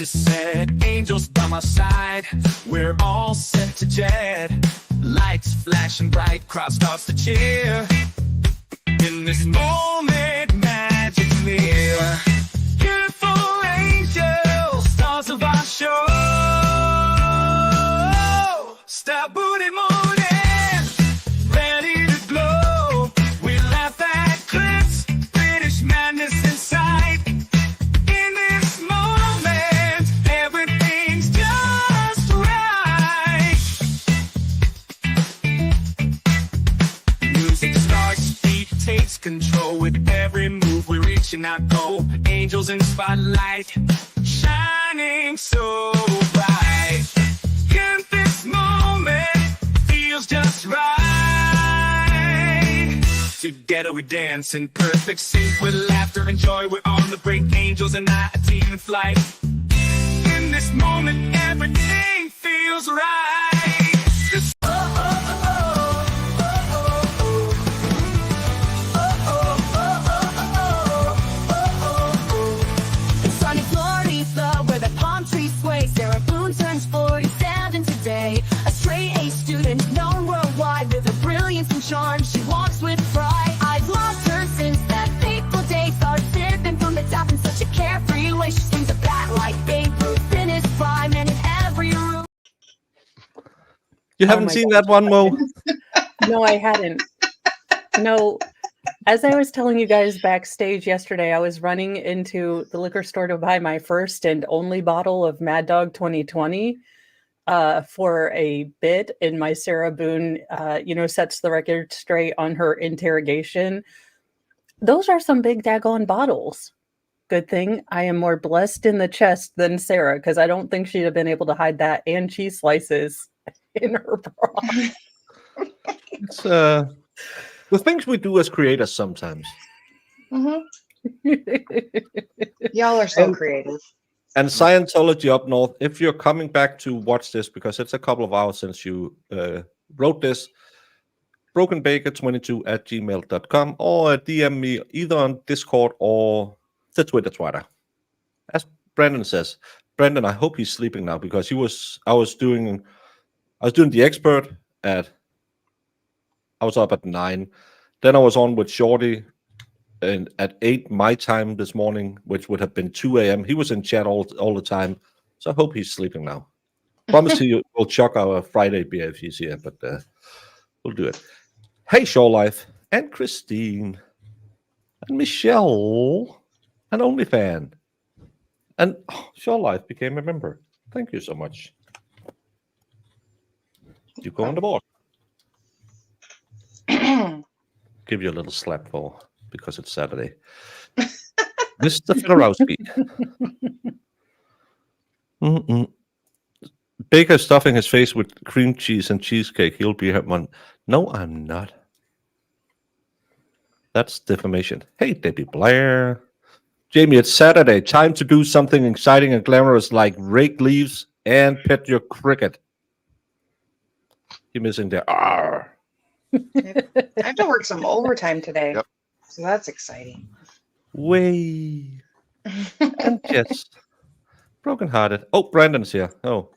she said, angels by my side, we're all set to jet. Lights flashing bright, crowd starts to cheer. In this moment, magic's near. Beautiful angels, stars of our show. Stabuday morning, ready to glow. We laugh at clips, British madness inside. In this moment, everything's just right. Music starts, beat takes control. With every move, we're reaching out goal. Angels in spotlight, shining so bright. In this moment, feels just right. Together we dance in perfect sync with laughter and joy. We're on the brink, angels and I, a team in flight. In this moment, everything feels right. This In sunny Florida, where the palm trees sway, Sarah Boone turns 47 today. A straight A student, known worldwide with her brilliance and charm. She walks with pride. I've loved her since that fateful day. Started sipping from the top in such a carefree way. She swings a bat like Babe Ruth in his prime, and in every room. You haven't seen that one, Mo? No, I hadn't. No, as I was telling you guys backstage yesterday, I was running into the liquor store to buy my first and only bottle of Mad Dog 2020 for a bit in my Sarah Boone, sets the record straight on her interrogation. Those are some big daggone bottles. Good thing I am more blessed in the chest than Sarah, because I don't think she'd have been able to hide that and cheese slices in her bra. It's the things we do as creators sometimes. Y'all are so creative. And Scientology up north, if you're coming back to watch this, because it's a couple of hours since you wrote this, brokenbaker22@gmail.com, or DM me either on Discord or the Twitter. As Brandon says. Brandon, I hope he's sleeping now, because I was doing the expert I was up at 9. Then I was on with Shorty and at 8 my time this morning, which would have been 2 a.m. He was in chat all the time. So I hope he's sleeping now. Promise you we'll chuck our Friday beer if he's here, but we'll do it. Hey, Shore Life, and Christine, and Michelle, and OnlyFan. And Shore Life became a member. Thank you so much. You go on the board. Give you a little slap for because it's Saturday. Mr. Fedorowski. Baker stuffing his face with cream cheese and cheesecake. He'll be at one. No, I'm not. That's defamation. Hey, Debbie Blair. Jamie, it's Saturday. Time to do something exciting and glamorous like rake leaves and pet your cricket. You're missing the R. I have to work some overtime today. Yep. So that's exciting. Way. And yes. Brokenhearted. Oh, Brandon's here. Oh.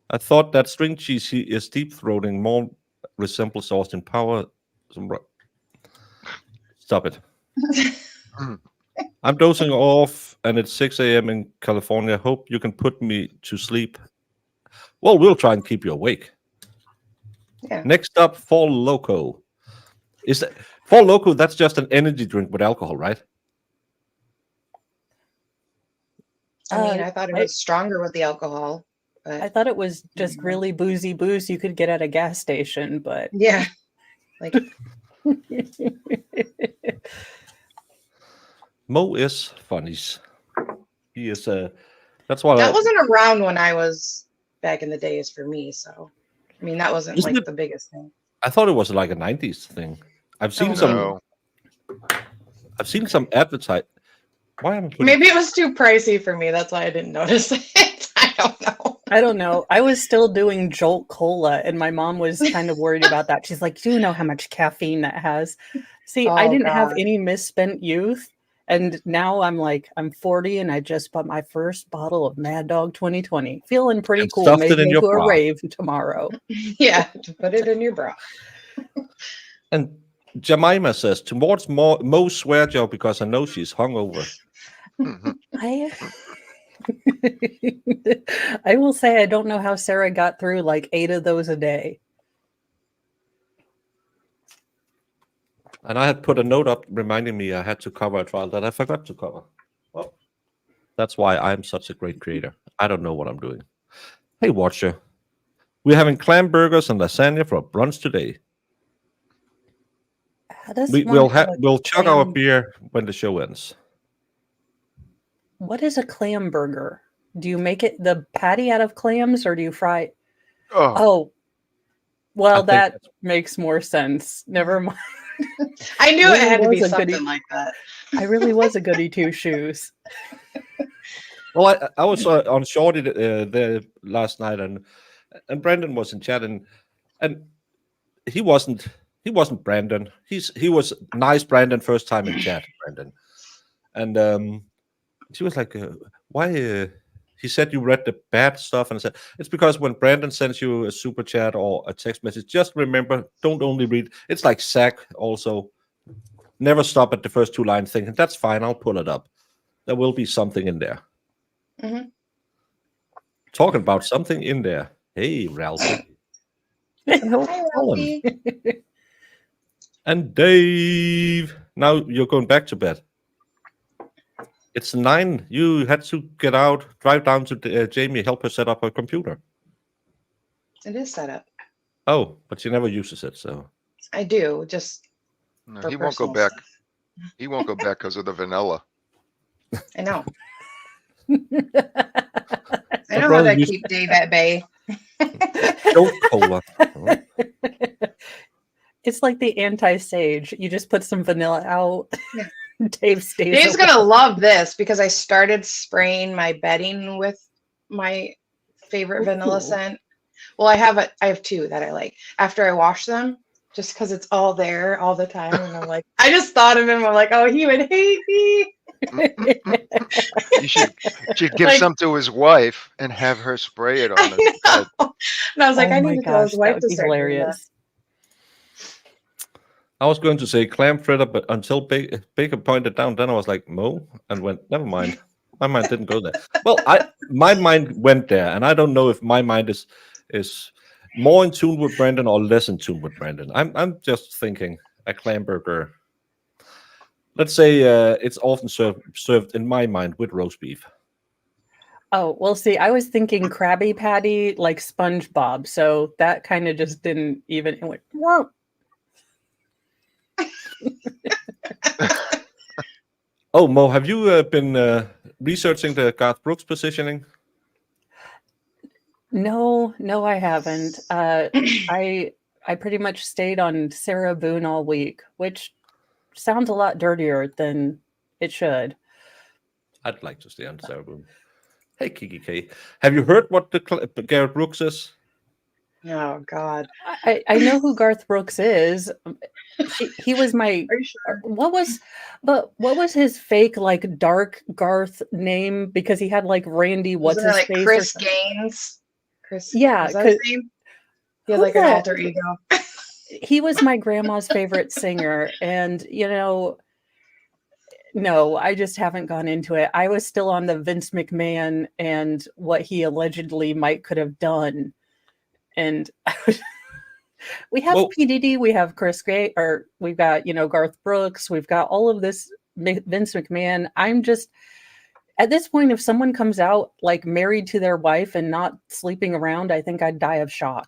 I thought that string cheese he is deep throating more resembles Austin Power. Stop it. I'm dozing off and it's 6 a.m. in California. Hope you can put me to sleep. Well, we'll try and keep you awake. Yeah. Next up, Four Loko. Is that Four Loko? That's just an energy drink with alcohol, right? I mean, I thought it was stronger with the alcohol. But I thought it was just really boozy booze you could get at a gas station, but yeah. Like Mo is funnies. He is that's why that wasn't around when I was back in the days for me, so I mean that wasn't Isn't like it- the biggest thing. I thought it was like a 90s thing. I've seen Oh, some No. I've seen some advertise. Why am I putting Maybe it was too pricey for me. That's why I didn't notice it. I don't know. I don't know. I was still doing Jolt Cola, and my mom was kind of worried about that. She's like, "Do you know how much caffeine that has?" See, I Oh, didn't have God. any misspent youth, And now I'm like, I'm 40 and I just bought my first bottle of Mad Dog 2020. Feeling pretty And cool. stuffed it Maybe in go your to a bra. rave tomorrow. Yeah, to put it in your bra. And Jemima says, towards Mo's swear jar because I know she's hungover. I I will say I don't know how Sarah got through like 8 of those a day. And I had put a note up reminding me I had to cover a trial that I forgot to cover. Well, that's why I'm such a great creator. I don't know what I'm doing. Hey, Watcher. We're having clam burgers and lasagna for brunch today. How does We'll one have a we'll chug our clam- beer when the show ends. What is a clam burger? Do you make it the patty out of clams or do you fry it? Oh, Oh, well, think that that's- makes more sense. Never mind. I knew it Really had to be was a something goodie. like that. I really was a goody two shoes. Well, I was on Shorty there last night, and Brandon was in chat, and he wasn't Brandon. He was nice Brandon first time in chat, Brandon, and she was like, why? He said you read the bad stuff, and I said it's because when Brandon sends you a super chat or a text message, just remember, don't only read. It's like Zach also. Never stop at the first 2 lines thinking that's fine. I'll pull it up. There will be something in there. Mhm. Talking about something in there. Hey, Ralphie. Hi, Colin. Ralphie. And Dave. Now you're going back to bed. It's 9. You had to get out, drive down to Jamie, help her set up her computer. It is set up. Oh, but she never uses it, so. I do, just no, for he won't go personal back. stuff. He won't go back because of the vanilla. I know. Oh, I know how brother to used- keep Dave at bay. Don't cola. Oh. It's like the anti-sage. You just put some vanilla out. Yeah. Dave stays. Dave's away. gonna love this because I started spraying my bedding with my favorite vanilla Ooh. scent. Well, I have 2 that I like. After I wash them, just because it's all there all the time, and I'm like, I just thought of him. I'm like, oh, he would hate me. You should give Like- some to his wife and have her spray it on his bed. And I was like, Oh I my need to tell his gosh, wife that to would be start doing that. hilarious. I was going to say clam fritter, but until Baker pointed down, then I was like, Mo, and went, never mind. My mind didn't go there. Well, my mind went there, and I don't know if my mind is more in tune with Brandon or less in tune with Brandon. I'm just thinking a clam burger. Let's say it's often served in my mind with roast beef. Oh, well, see, I was thinking Krabby Patty like SpongeBob, so that kind of just didn't even. It went, whoa. Oh, Mo, have you been researching the Garth Brooks positioning? No, I haven't. I pretty much stayed on Sarah Boone all week, which sounds a lot dirtier than it should. I'd like to stay on Sarah Boone. Hey, Kiki K. Have you heard what the Garrett Brooks is? Oh God. I know who Garth Brooks is. He was my. Are you sure? What was his fake like dark Garth name? Because he had like Randy what's Wasn't it his like face or Chris something. Gaines? Chris. Yeah, Was that his 'cause- name? He had Who like an the- alter ego. He was my grandma's favorite singer, and no, I just haven't gone into it. I was still on the Vince McMahon and what he allegedly could have done, and we have Well- P Diddy, we have Chris Gray, or we've got Garth Brooks, we've got all of this Vince McMahon. I'm just at this point, if someone comes out like married to their wife and not sleeping around, I think I'd die of shock.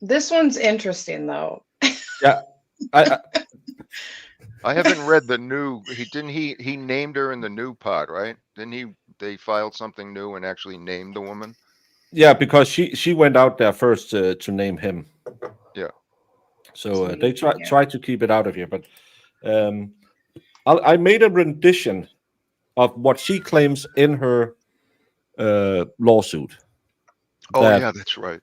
This one's interesting though. Yeah, I I haven't read the new. He named her in the new pod, right? Didn't he? They filed something new and actually named the woman. yeah, because she went out there first to name him. Yeah. So Sweet, they yeah. try to keep it out of here, but I made a rendition of what she claims in her lawsuit. Oh That- yeah, that's right.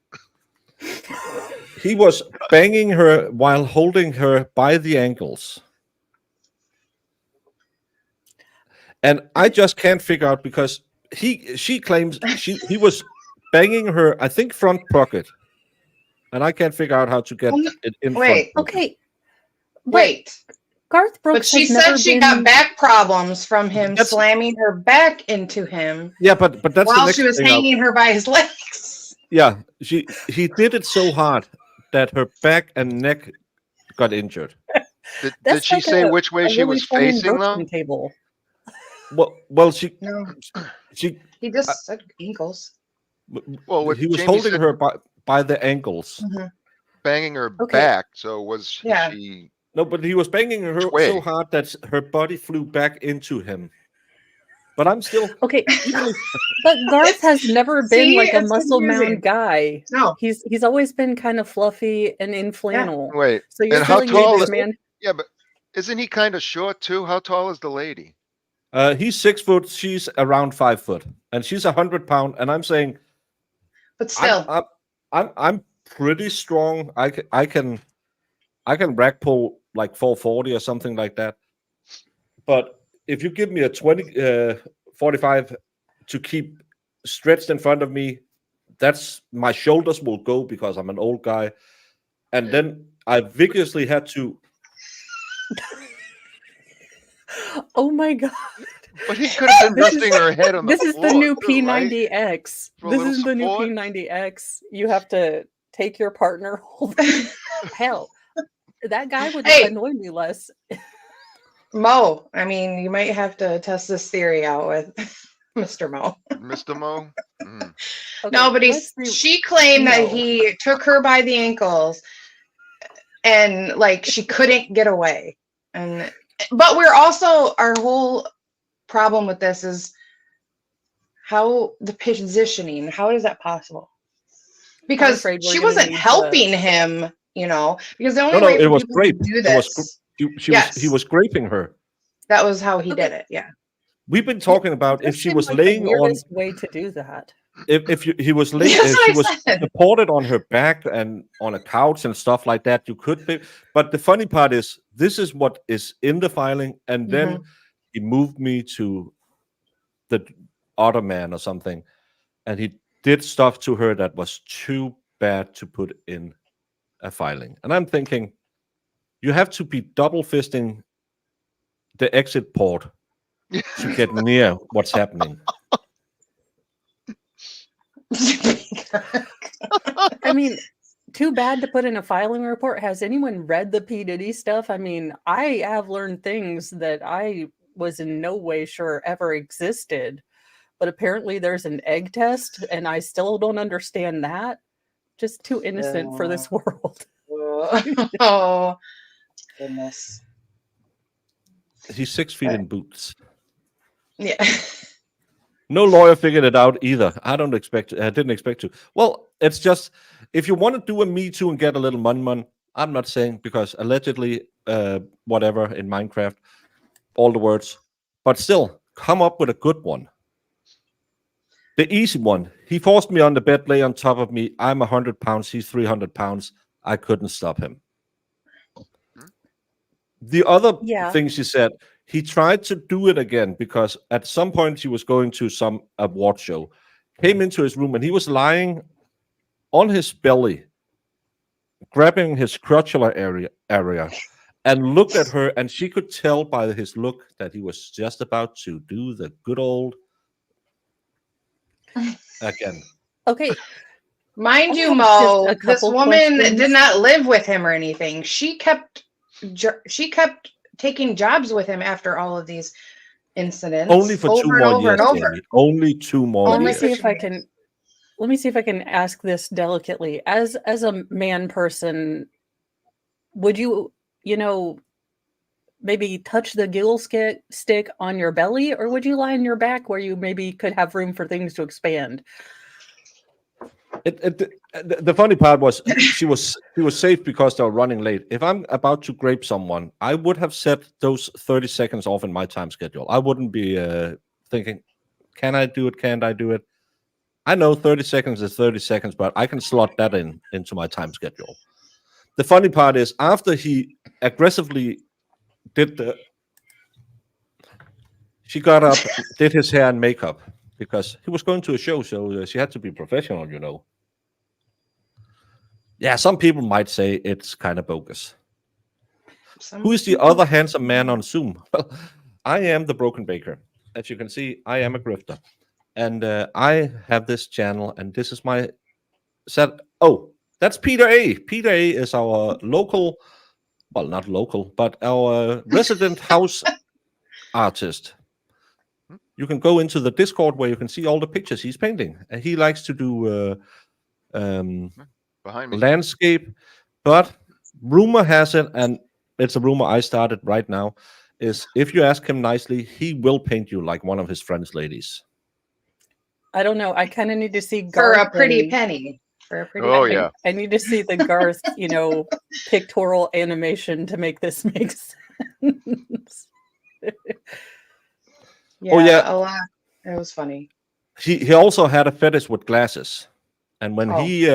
He was banging her while holding her by the ankles. And I just can't figure out because she claims he was banging her, I think, front pocket, and I can't figure out how to get it in front Wait, pocket. Okay, but wait. Garth But Brooks she has said never she been. got back problems from him That's- slamming her back into him Yeah, but that's the while next she was thing. hanging her by his legs. Yeah, he did it so hard that her back and neck got injured. Did That's she like say a, which way a she really was fun facing though? inversion table. Well, she No, she he just said ankles. Well, what he was Jamie holding said, her by the ankles. banging her Okay. back. So was Yeah. she? No, but he was banging her Which way? so hard that her body flew back into him. But I'm still Okay, even if but Garth has never been See, like a it's muscle confusing. mound guy. No, He's always been kind of fluffy and in flannel. Wait, So you're and how telling me tall this is? man? Yeah, but isn't he kind of short too? How tall is the lady? he's 6 foot, she's around 5 foot, and she's 100 pound, and I'm saying but still, I'm pretty strong. I can rack pull like 440 or something like that. But if you give me a 45 to keep stretched in front of me, that's my shoulders will go because I'm an old guy. And then I vigorously had to. Oh my god! But he could have been This is- resting her head on the This is floor. the new too, right? P90X. For a This little is the new support? P90X. You have to take your partner. Hold. Hell, that guy would Hey. annoy me less. Mo. I mean, you might have to test this theory out with Mr. Mo. Mr. Mo. Mm. Okay, No, but let's see- she claimed No. that he took her by the ankles and like she couldn't get away. And but we're also our whole problem with this is how the positioning, how is that possible? Because afraid we're she gonna wasn't need helping him, you know, because the only No, way it for was people grape. to do It was this, he was graping her. that was how he Okay. did it. Yeah. We've been talking about if This she seems was like the laying on, weirdest way to do that. he was laying, That's if what she I was said. supported on her back and on a couch and stuff like that, you could be. But the funny part is, this is what is in the filing, and then he moved me to the other man or something, and he did stuff to her that was too bad to put in a filing. And I'm thinking, you have to be double fisting the exit port to get near what's happening. I mean, too bad to put in a filing report. Has anyone read the P. Diddy stuff? I mean, I have learned things that I was in no way sure ever existed. But apparently there's an egg test, and I still don't understand that. Just too innocent for this world. Oh, goodness. He's 6 feet in boots. Yeah. No lawyer figured it out either. I didn't expect to. Well, it's just if you want to do a Me Too and get a little money, I'm not saying because allegedly, whatever in Minecraft, all the words, but still come up with a good one. The easy one. He forced me on the bed, lay on top of me. I'm 100 pounds. He's 300 pounds. I couldn't stop him. The other thing she said, he tried to do it again because at some point he was going to some award show, came into his room and he was lying on his belly, grabbing his crotchular area and looked at her, and she could tell by his look that he was just about to do the good old again. Okay. Mind I you, have Mo, just a this couple woman questions. did not live with him or anything. She kept taking jobs with him after all of these incidents. Only for 2 over and more over years, and over. Jamie. Only 2 more Let me years. see if I can. Let me see if I can ask this delicately. As a man person, would you, maybe touch the gill stick on your belly, or would you lie on your back where you maybe could have room for things to expand? The funny part was she was safe because they were running late. If I'm about to grape someone, I would have set those 30 seconds off in my time schedule. I wouldn't be thinking, can I do it? Can't I do it? I know 30 seconds is 30 seconds, but I can slot that into my time schedule. The funny part is after he aggressively did She got up, did his hair and makeup because he was going to a show, so she had to be professional, you know. Yeah, some people might say it's kind of bogus. Who is the other handsome man on Zoom? Well, I am the Broken Baker. As you can see, I am a grifter. And I have this channel, and this is my set. Oh, that's Peter A. Peter A is our local, well, not local, but our resident house artist. You can go into the Discord where you can see all the pictures he's painting. And he likes to do Behind me. landscape, but rumor has it, and it's a rumor I started right now, is if you ask him nicely, he will paint you like one of his French ladies. I don't know. I kind of need to see For Garth a pretty and- penny. For a pretty Oh, penny. yeah. I need to see the Garth, pictorial animation to make this make sense. Yeah, Oh, yeah. a lot. It was funny. He also had a fetish with glasses, and when Oh. he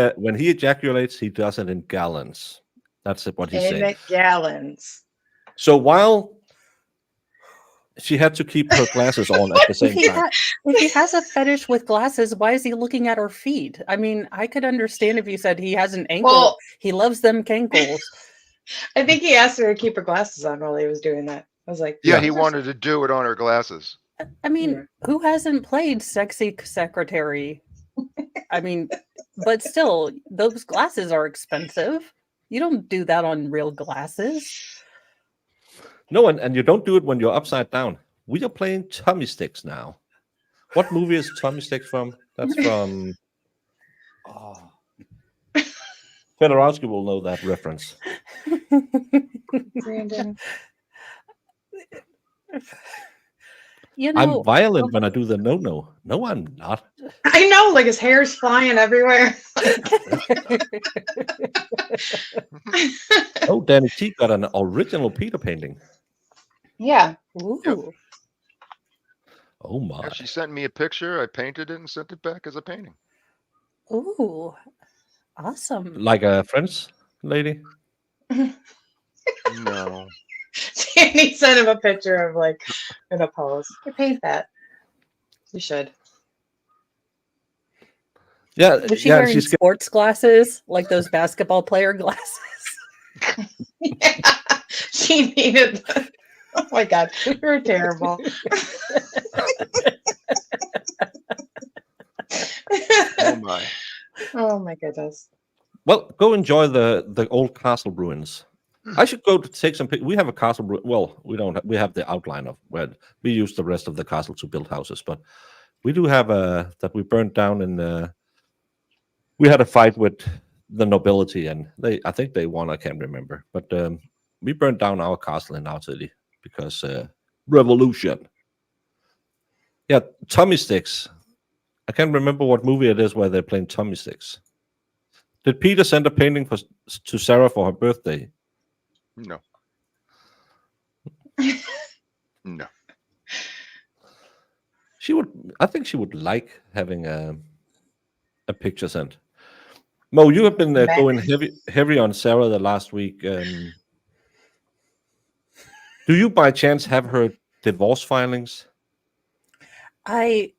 ejaculates, he does it in gallons. That's what he In said. gallons. So while she had to keep her glasses on at the If same he, time, if he has a fetish with glasses, why is he looking at her feet? I mean, I could understand if you said he has an ankle. Well, He loves them cankles. I think he asked her to keep her glasses on while he was doing that. I was like, Yeah, Yeah. he wanted to do it on her glasses. I mean, who hasn't played Sexy Secretary? I mean, but still, those glasses are expensive. You don't do that on real glasses. no, and you don't do it when you're upside down. We are playing Tummy Sticks now. What movie is Tummy Sticks from? That's from. Oh. Fedorowski will know that reference. Brandon. I'm violent when I do the no. No, I'm not. I know, like his hair's flying everywhere. Oh, Danny T got an original Peter painting. Yeah. Ooh. Oh my! Yeah, she sent me a picture. I painted it and sent it back as a painting. Ooh. Awesome. Like a French lady. No. Danny sent him a picture of like in a pose. You paint that. You should. Yeah, Was she yeah. wearing She's sports glasses, like those basketball player glasses? Yeah. She needed the... Oh my god, you're terrible. Oh my. Oh my goodness. well. Go enjoy the old castle ruins. I should go to take some. We have a castle. Well, we don't. We have the outline of where we use the rest of the castle to build houses, but we do have a that we burned down in. We had a fight with the nobility, and I think they won. I can't remember, but we burned down our castle in our city because revolution. Yeah, Tummy Sticks. I can't remember what movie it is where they're playing Tummy Sticks. Did Peter send a painting to Sarah for her birthday? No. No. She would. I think she would like having a picture sent. Mo, you have been going heavy on Sarah the last week. Do you by chance have her divorce filings?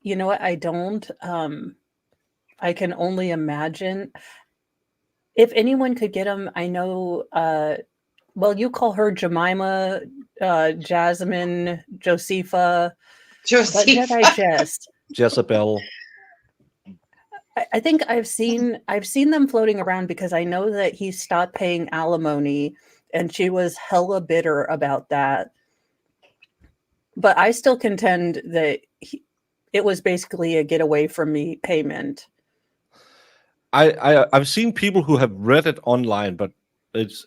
You know what? I don't. I can only imagine. If anyone could get them, I know. Well, you call her Jemima, Jasmine, Josepha. But did I just? Jezebel. I think I've seen them floating around because I know that he stopped paying alimony, and she was hella bitter about that. But I still contend that it was basically a get away from me payment. I've seen people who have read it online, but it's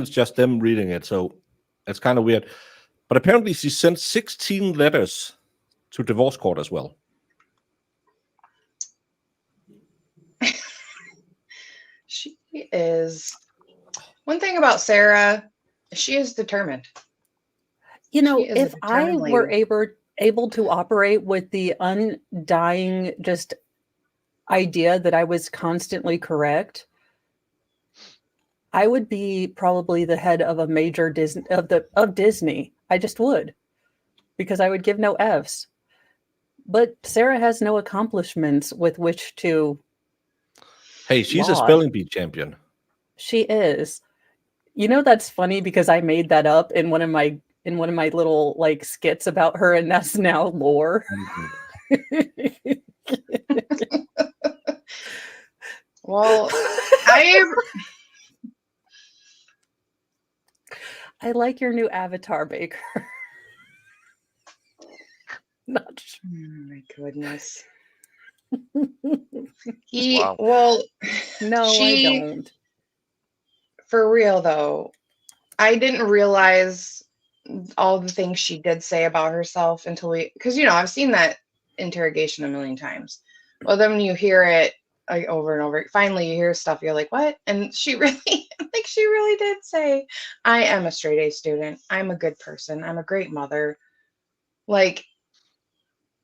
just them reading it, so it's kind of weird. But apparently, she sent 16 letters to divorce court as well. She is. One thing about Sarah, she is determined. You know, She is a if I determined were lady. able to operate with the undying just idea that I was constantly correct, I would be probably the head of a major Disney of Disney. I just would. because I would give no Fs. But Sarah has no accomplishments with which to Hey, she's a laud. spelling bee champion. She is. You know, that's funny because I made that up in one of my little like skits about her, and that's now lore. Well, I like your new avatar, Baker. Not oh my goodness. Wow. Well, no, I don't. For real though, I didn't realize all the things she did say about herself until because I've seen that interrogation a million times. Well, then when you hear it like over and over, finally you hear stuff, you're like, what? And she really, like, she really did say, I am a straight A student. I'm a good person. I'm a great mother. Like,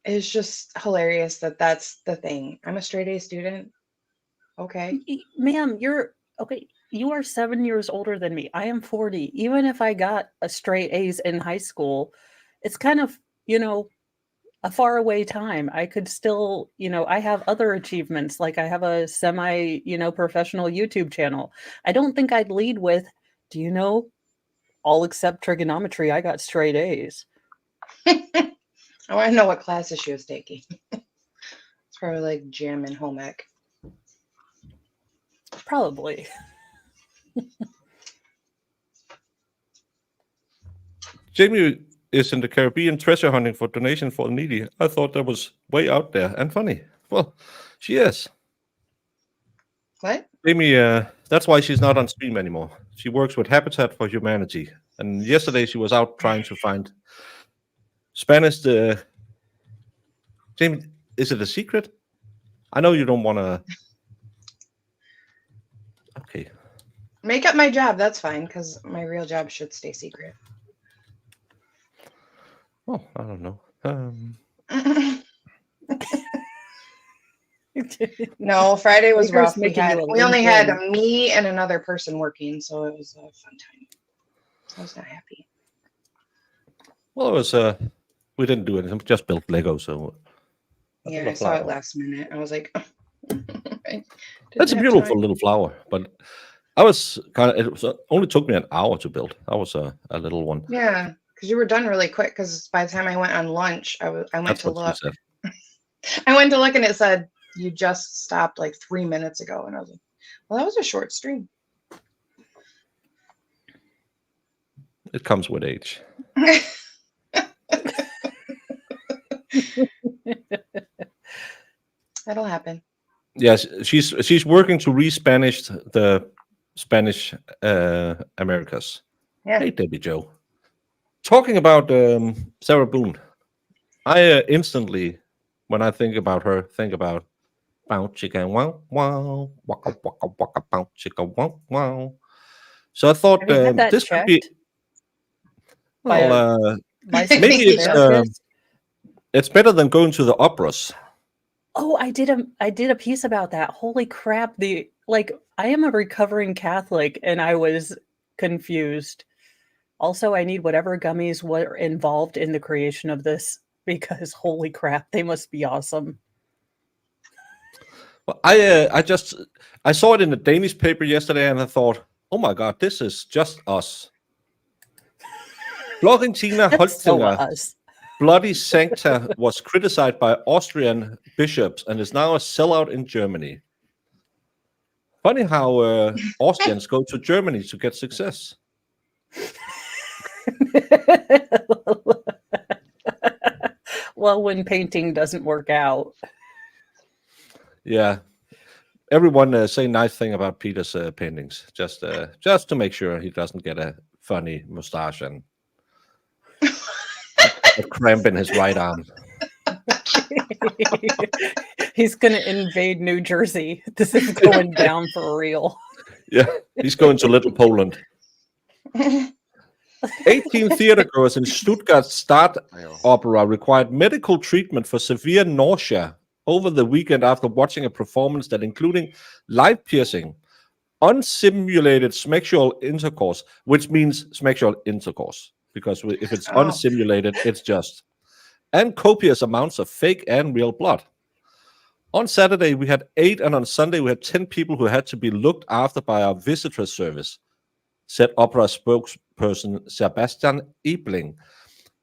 it's just hilarious that that's the thing. I'm a straight A student. Okay. Ma'am, you're okay. You are 7 years older than me. I am 40. Even if I got a straight A's in high school, it's kind of, a far away time. I could still, I have other achievements. Like I have a semi, professional YouTube channel. I don't think I'd lead with, do you know, all except trigonometry, I got straight A's. I want to know what classes she was taking. It's probably like gym and home ec. Probably. Jamie is in the Caribbean treasure hunting for donation for the needy. I thought that was way out there and funny. Well, she is. What? Jamie, that's why she's not on stream anymore. She works with Habitat for Humanity. And yesterday she was out trying to find Spanish. Jamie, is it a secret? I know you don't want to. Okay. Make up my job. That's fine, because my real job should stay secret. Oh, I don't know. No, Friday was Baker's rough. making you a We only had LinkedIn. me and another person working, so it was a fun time. I was not happy. Well, it was. We didn't do anything. We just built Lego. So. Yeah, I saw it last minute. I was like, That's a beautiful little flower, but I was it only took me an hour to build. I was a little one. Yeah, because you were done really quick. Because by the time I went on lunch, I went That's to what look. she said. I went to look, and it said you just stopped like 3 minutes ago, and I was like, well, that was a short stream. It comes with age. That'll happen. Yes, she's working to re-Spanish the Spanish Americas. Yeah. Hey, Debbie Joe. Talking about Sarah Boone, I instantly, when I think about her, think about bow chicka wow wow waka waka waka bow chicka wow wow. So I thought Have you had that this could be. checked by Well, licensed maybe therapist? it's better than going to the operas. Oh, I did a piece about that. Holy crap. I am a recovering Catholic and I was confused. Also, I need whatever gummies were involved in the creation of this because holy crap, they must be awesome. Well, I saw it in the Danish paper yesterday and I thought, oh my God, this is just us. Florentina That's so Holtinger, us. Bloody Sancta, was criticized by Austrian bishops and is now a sellout in Germany. Funny how Austrians go to Germany to get success. Well, when painting doesn't work out. Yeah. Everyone say nice thing about Peter's paintings, just to make sure he doesn't get a funny mustache and a cramp in his right arm. He's going to invade New Jersey. This is going down for real. Yeah, he's going to Little Poland. 18 theater goers in Stuttgart's Start Opera required medical treatment for severe nausea over the weekend after watching a performance that including live piercing, unsimulated sexual intercourse, which means sexual intercourse, because if it's Oh. unsimulated, it's just. And copious amounts of fake and real blood. On Saturday, we had 8, and on Sunday, we had 10 people who had to be looked after by our visitor service, said opera spokesperson Sebastian Ebling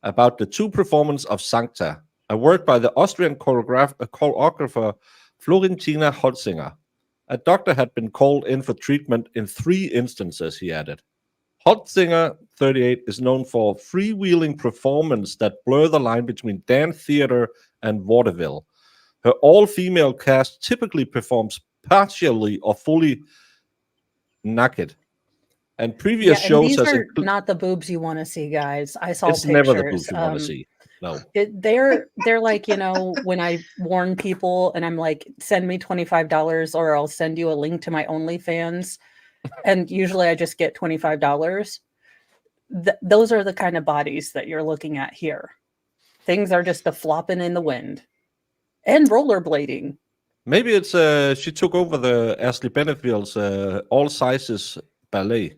about the 2 performances of Sancta, a work by the Austrian choreographer Florentina Holzinger. A doctor had been called in for treatment in 3 instances, he added. Holzinger, 38, is known for freewheeling performance that blur the line between dance theater and vaudeville. Her all-female cast typically performs partially or fully naked. And previous and shows these has are not the boobs you want to see, guys. I saw it's pictures. never the boobs you want to see. No. They're like, when I warn people and I'm like, send me $25 or I'll send you a link to my OnlyFans. And usually I just get $25. Those are the kind of bodies that you're looking at here. Things are just a flopping in the wind. And rollerblading. Maybe it's she took over the Ashley Benefield's all sizes ballet.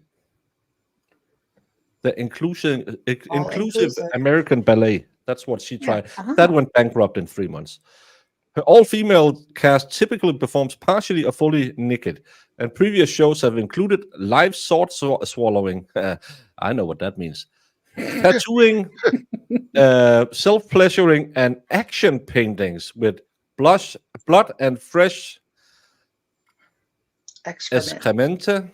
The inclusive American ballet. That's what she tried. That went bankrupt in 3 months. Her all-female cast typically performs partially or fully naked, and previous shows have included live sword swallowing. I know what that means. Tattooing, self-pleasuring, and action paintings with blood and fresh excrementa.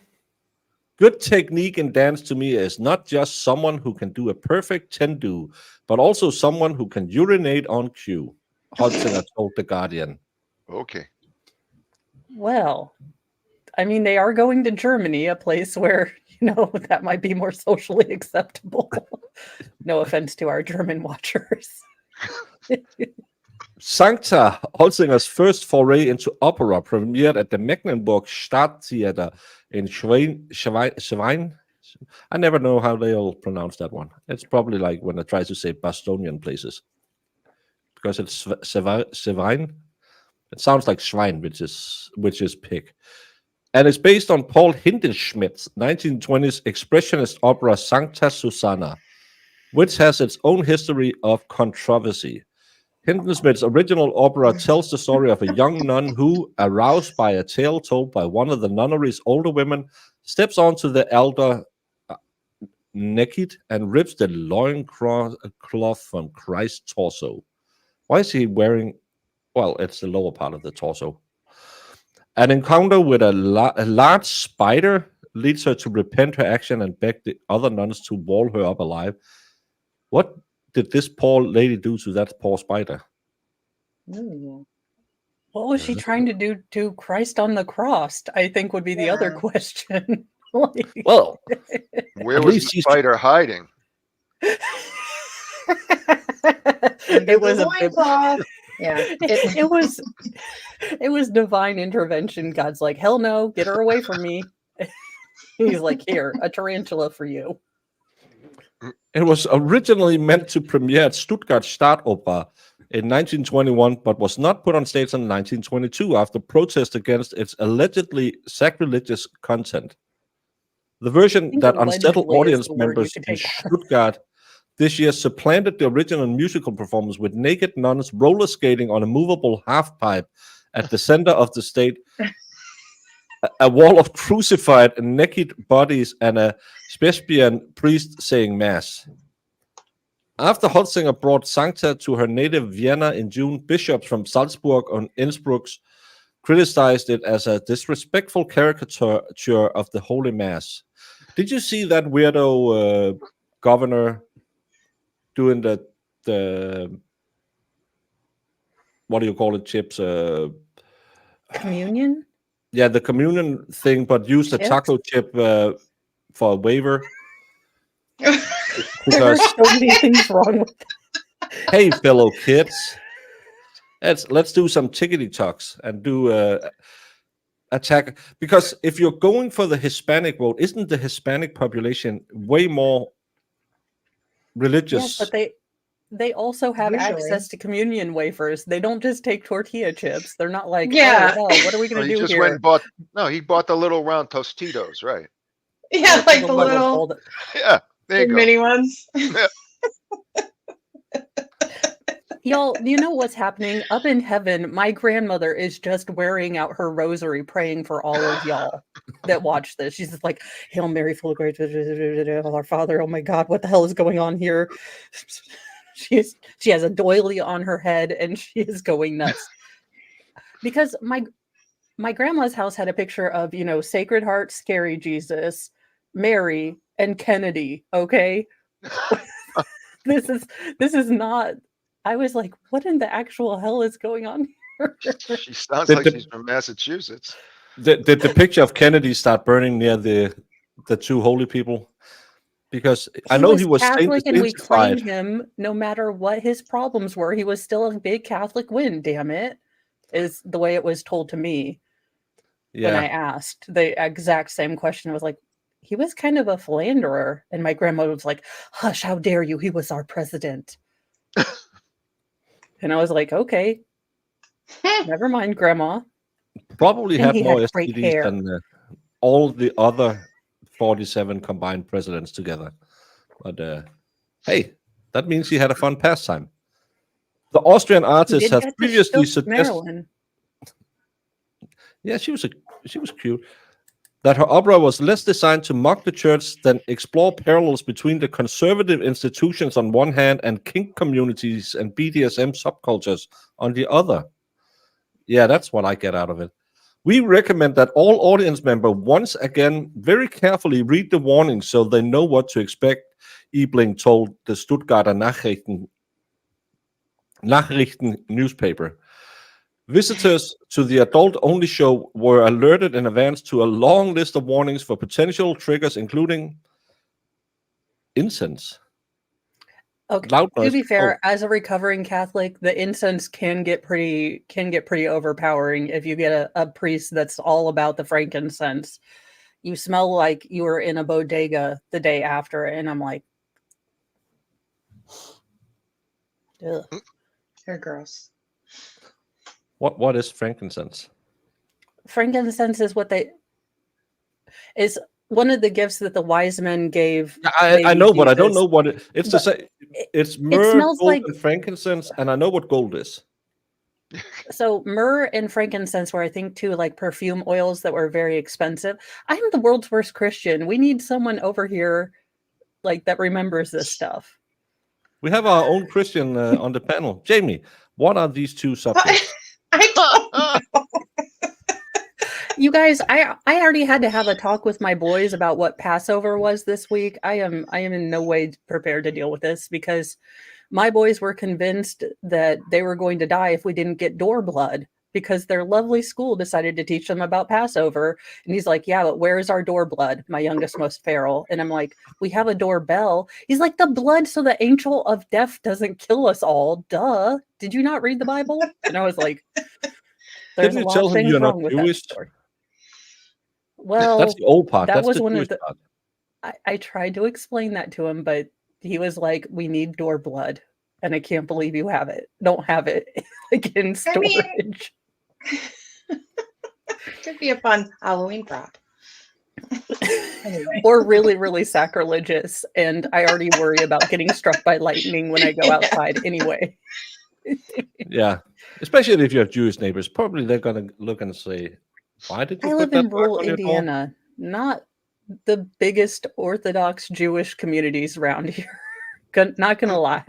Good technique in dance to me is not just someone who can do a perfect tendu, but also someone who can urinate on cue, Holzinger told The Guardian. Okay. Well, I mean, they are going to Germany, a place where, that might be more socially acceptable. No offense to our German watchers. Sancta, Holzinger's first foray into opera, premiered at the Mecklenburg Staatstheater in Schwein. I never know how they all pronounce that one. It's probably like when I try to say Bostonian places. Because it's Schwein. It sounds like Schwein, which is pig. And it's based on Paul Hindemith's 1920s expressionist opera Sancta Susanna, which has its own history of controversy. Hindemith's original opera tells the story of a young nun who, aroused by a tale told by one of the nunnery's older women, steps onto the altar naked and rips the loincloth from Christ's torso. Why is he wearing... Well, it's the lower part of the torso. An encounter with a large spider leads her to repent her action and beg the other nuns to wall her up alive. What did this poor lady do to that poor spider? Ooh. What was she trying to do to Christ on the cross? I think would be the other question. Well, where was the spider hiding? It was a yeah. It was divine intervention. God's like, hell no, get her away from me. He's like, here, a tarantula for you. It was originally meant to premiere at Stuttgart Staatsoper in 1921, but was not put on stage in 1922 after protest against its allegedly sacrilegious content. The version that unsettled audience members in Stuttgart this year supplanted the original musical performance with naked nuns roller skating on a movable half-pipe at the center of the stage, a wall of crucified and naked bodies, and a Thespian priest saying mass. After Holzinger brought Sancta to her native Vienna in June, bishops from Salzburg and Innsbruck criticized it as a disrespectful caricature of the Holy Mass. Did you see that weirdo governor doing the what do you call it, Chips? Communion? Yeah, the communion thing, but used a taco chip for a waiver. Because so many things wrong with that. Hey, fellow kids, let's do some tickety talks and do attack. Because if you're going for the Hispanic vote, isn't the Hispanic population way more religious? Yes, but they also have access to communion wafers. They don't just take tortilla chips. They're not like, oh, what are we going to do he just here? went and bought, he bought the little round Tostitos, right? Yeah, like the little. Yeah. There you The go. mini ones. Y'all, you know what's happening? Up in heaven, my grandmother is just wearing out her rosary praying for all of y'all that watch this. She's just like, Hail Mary, full of grace, our Father, oh my God, what the hell is going on here? She has a doily on her head and she is going nuts. Because my grandma's house had a picture of, Sacred Heart, Scary Jesus, Mary, and Kennedy, okay? This is not. I was like, what in the actual hell is going on here? She sounds Did like the, she's from Massachusetts. did the picture of Kennedy start burning near the two holy people? Because I He know was he was Catholic and we claim sanctified. him no matter what his problems were. He was still a big Catholic win, damn it, is the way it was told to me when I Yeah. asked the exact same question. I was like, he was kind of a philanderer. And my grandmother was like, hush, how dare you? He was our president. And I was like, okay, never mind, Grandma. Probably And had he more had great STDs hair. than all the other 47 combined presidents together. But hey, that means he had a fun pastime. The Austrian He artist did has get to previously shoot suggested, Marilyn. yeah, she was cute, that her opera was less designed to mock the church than explore parallels between the conservative institutions on one hand and kink communities and BDSM subcultures on the other. Yeah, that's what I get out of it. We recommend that all audience members once again very carefully read the warning so they know what to expect, Ebling told the Stuttgarter Nachrichten newspaper. Visitors to the adult-only show were alerted in advance to a long list of warnings for potential triggers, including incense, Okay, loud to noise. be Oh, fair, as a recovering Catholic, the incense can get pretty overpowering if you get a priest that's all about the frankincense. You smell like you were in a bodega the day after, and I'm like, ugh. They're gross. what is frankincense? Frankincense is one of the gifts that the wise men gave Yeah, I baby know, but I don't know Jesus. what it's to But say. It's it myrrh, smells gold, like and frankincense, and I know what gold is. so myrrh and frankincense were, I think, two like perfume oils that were very expensive. I'm the world's worst Christian. We need someone over here like that remembers this stuff. We have our own Christian on the panel. Jamie, what are these two subjects? I don't. You guys, I already had to have a talk with my boys about what Passover was this week. I am in no way prepared to deal with this because my boys were convinced that they were going to die if we didn't get door blood because their lovely school decided to teach them about Passover. And he's like, yeah, but where is our door blood? My youngest, most feral. And I'm like, we have a doorbell. He's like, the blood so the angel of death doesn't kill us all. Duh. Did you not read the Bible? And I was like, there's Didn't a you lot tell of him things you're not wrong with that Jewish? story. That's Well, the old part. that That's was the one Jewish of the part. I tried to explain that to him, but he was like, we need door blood. And I can't believe you don't have it like in I mean, storage. could be a fun Halloween prop. Anyway. Or really, really sacrilegious. And I already worry about getting struck by lightning when I go outside anyway. Yeah, especially if you have Jewish neighbors, probably they're gonna look and say, "Why did you I put live that in mark rural on your door?" Indiana, not the biggest Orthodox Jewish communities around here. Not gonna lie.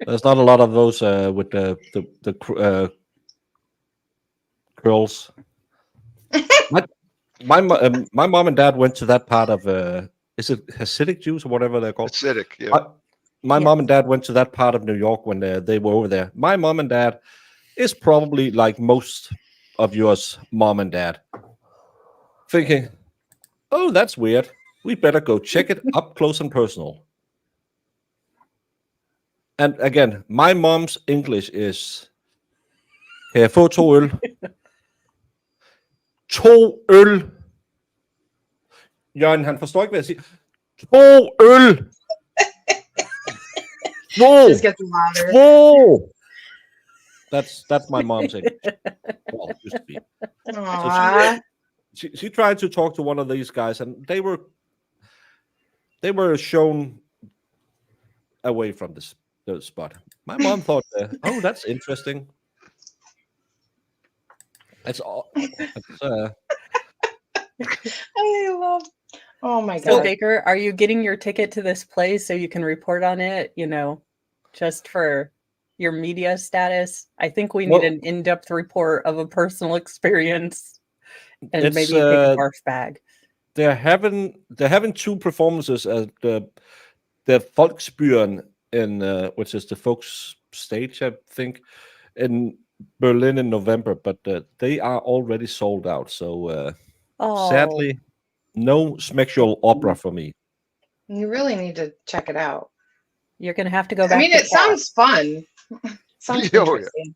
There's not a lot of those with the curls. My mom and dad went to that part of is it Hasidic Jews or whatever they're called? Acidic, yeah. My Yes. mom and dad went to that part of New York when they were over there. My mom and dad is probably like most of yours mom and dad, thinking, "Oh, that's weird. We better go check it up close and personal." And again, my mom's English is, kan jeg få 2 øl? 2 øl! Jørgen, han forstår ikke, hvad jeg siger. 2 øl! 2! Just gets louder. 2! That's my mom's English. Well, it used to be. Aww. She tried to talk to one of these guys, and they were they were shown away from the spot. My mom thought, "Oh, that's interesting." It's all. It's, I love. Oh my So, god. Baker, are you getting your ticket to this place so you can report on it? Just for your media status. I think we need Well- an in-depth report of a personal experience, and It's, maybe you take a barf bag. they're having two performances at the Volksbühne in which is the folks stage, I think, in Berlin in November, but they are already sold out. So Oh, sadly, no Smexual opera for me. You really need to check it out. you're gonna have to go I back. mean, to it sounds fun. Sounds Oh, yeah. interesting.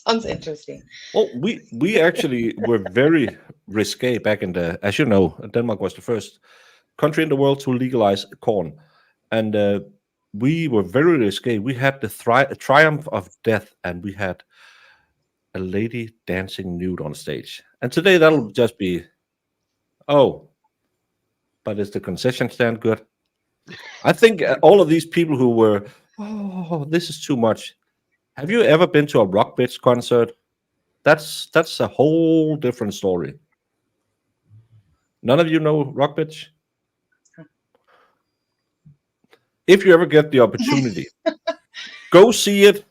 Sounds interesting. Well, we actually were very risque back in the, as you know, Denmark was the first country in the world to legalize corn, and we were very risque. We had the triumph of death, and we had a lady dancing nude on stage. And today that'll just be, oh, but is the concession stand good? I think all of these people who were, oh, this is too much. Have you ever been to a Rock Bitch concert? That's a whole different story. None of you know Rock Bitch? If you ever get the opportunity, go see it.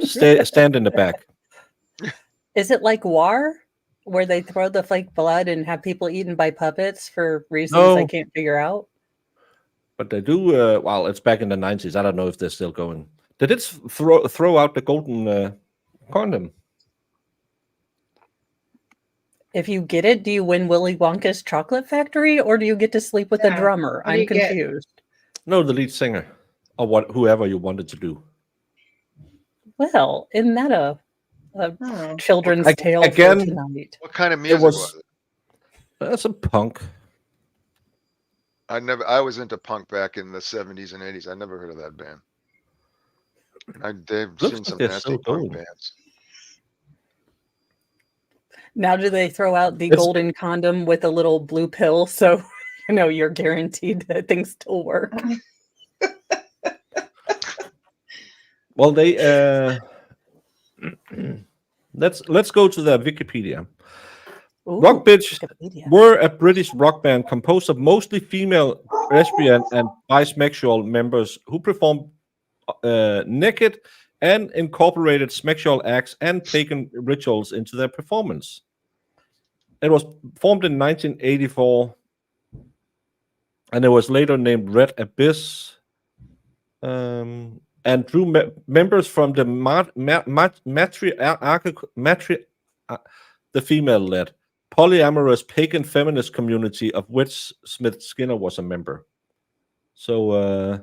Stand in the back. Is it like War, where they throw the fake blood and have people eaten by puppets for reasons I No. can't figure out? But they do. Well, it's back in the 90s. I don't know if they're still going. They did throw out the golden condom. If you get it, do you win Willy Wonka's chocolate factory, or do you get to sleep with a Yeah. drummer? What do I'm you get? confused. No, the lead singer, or whoever you wanted to do. Well, isn't that a Oh. children's Ag- tale again- for tonight? What kind of music was- was it? That's a punk. I was into punk back in the 70s and 80s. I never heard of that band. They've Looks seen like some they're nasty still punk going. bands. Now, do they throw out the It's- golden condom with a little blue pill so you're guaranteed that things still work? Well, they let's go to the Wikipedia. Ooh, Rock Bitch Wikipedia. were a British rock band composed of mostly female lesbian and bisexual members who performed naked and incorporated sexual acts and pagan rituals into their performance. It was formed in 1984, and it was later named Red Abyss, and drew members from the the female-led polyamorous pagan feminist community of which Smith Skinner was a member. So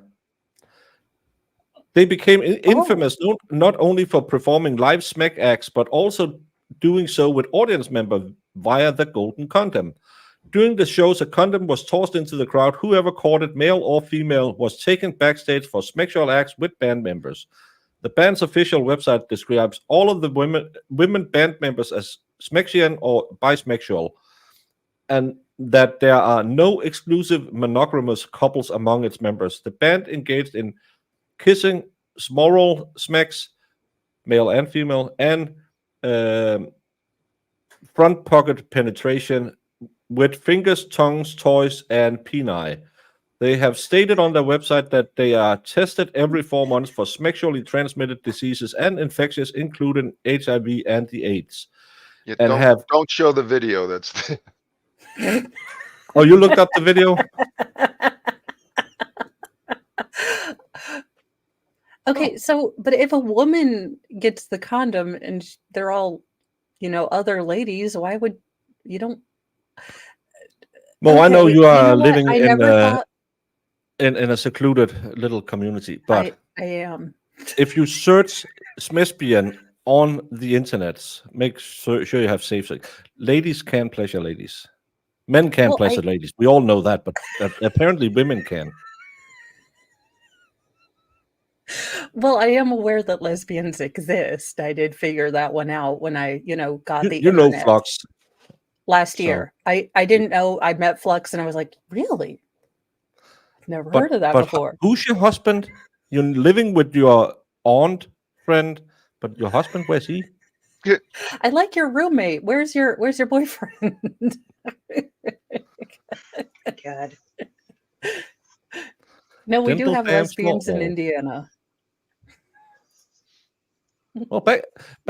they became infamous not only for performing live smack acts, but also doing so with audience members via the golden condom. During the shows, a condom was tossed into the crowd. Whoever caught it, male or female, was taken backstage for sexual acts with band members. The band's official website describes all of the women band members as smexian or bisexual, and that there are no exclusive monogamous couples among its members. The band engaged in kissing, smoral smacks, male and female, and front pocket penetration with fingers, tongues, toys, and peni. They have stated on their website that they are tested every 4 months for sexually transmitted diseases and infections, including HIV and the AIDS. Yeah, And don't show the video. That's Oh, you looked up the video? Okay, so but if a woman gets the condom and they're all, other ladies, why would you don't? Well, I know Okay, you are know what? living I in never thought in a secluded little community, but I am. if you search Smithbian on the internet, make sure you have safe sex. Ladies can pleasure ladies. Men can Well, pleasure ladies. We all know that, but apparently women can. Well, I am aware that lesbians exist. I did figure that one out when I, got the You know internet Flux. last so- year. I didn't know. I met Flux and I was like, really? Never heard of that But before. who's your husband? You're living with your aunt friend, but your husband, where's he? I like your roommate. Where's your boyfriend? God. No, we do Dental have dam lesbians in small. Indiana. Well, back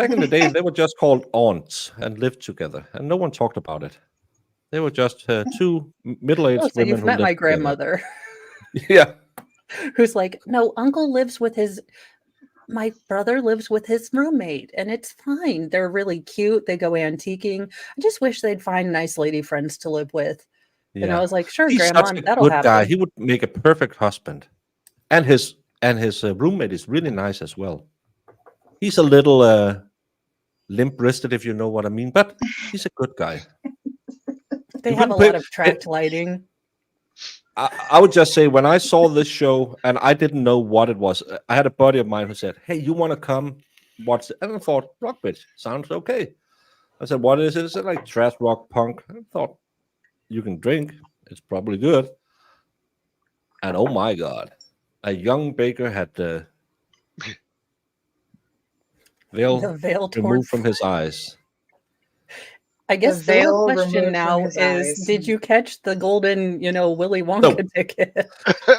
in the day, they were just called aunts and lived together, and no one talked about it. They were just two Oh, middle-aged so women you've who met my lived together. grandmother, Yeah, who's like, no, uncle lives with my brother lives with his roommate, and it's fine. They're really cute. They go antiquing. I just wish they'd find nice lady friends to live with. And I yeah. was like, sure, He's grandma, such a that'll good guy. happen. He would make a perfect husband, and his roommate is really nice as well. He's a little limp-wristed, if you know what I mean, but he's a good guy. They You have a couldn't lot pay. of tracked lighting. I would just say when I saw this show and I didn't know what it was, I had a buddy of mine who said, "Hey, you want to come watch it?" And I thought, "Rock bitch sounds okay." I said, "What is it?" Is it like trash rock punk? I thought you can drink. It's probably good. And oh my god, a young baker had the veil The veil torn. removed from his eyes. I guess the real veil question removed from now his is, eyes. did you catch the golden, Willy Wonka ticket?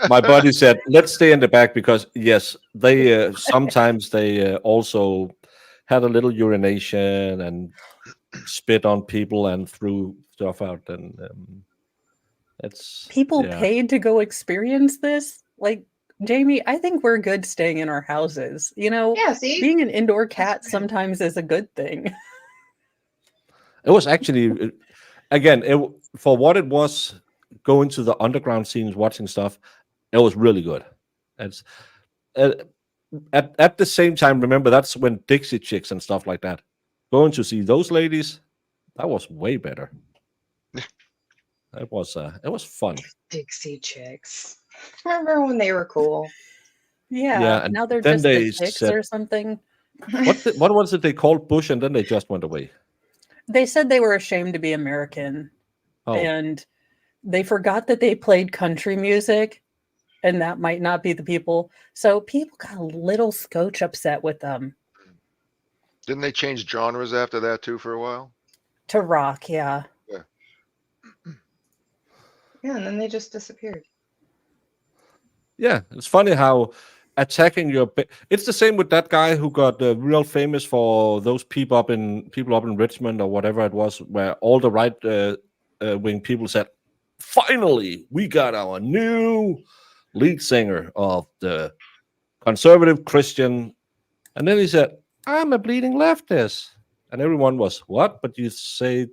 My buddy said, "Let's stay in the back because yes, they sometimes they also had a little urination and spit on people and threw stuff out, and it's People yeah, paid to go experience this? Like, Jamie, I think we're good staying in our houses. Yeah, see? Being an indoor That's cat fine. sometimes is a good thing. it was actually again for what it was going to the underground scenes, watching stuff. It was really good. It's uh, at the same time, remember that's when Dixie Chicks and stuff like that. Going to see those ladies, that was way better. It was fun. Dixie Chicks. Remember when they were cool? Yeah, And now they're then just they the chicks said, or something. what was it they called Bush, and then they just went away. They said they were ashamed to be American, Oh, and they forgot that they played country music, and that might not be the people. So people got a little scotch upset with them. Didn't they change genres after that too for a while? To rock, yeah. Yeah, and then they just disappeared. yeah. It's funny how attacking it's the same with that guy who got real famous for those people up in Richmond or whatever it was, where all the right wing people said, "Finally, we got our new lead singer of the conservative Christian," and then he said, "I'm a bleeding leftist," and everyone was, "What? But you say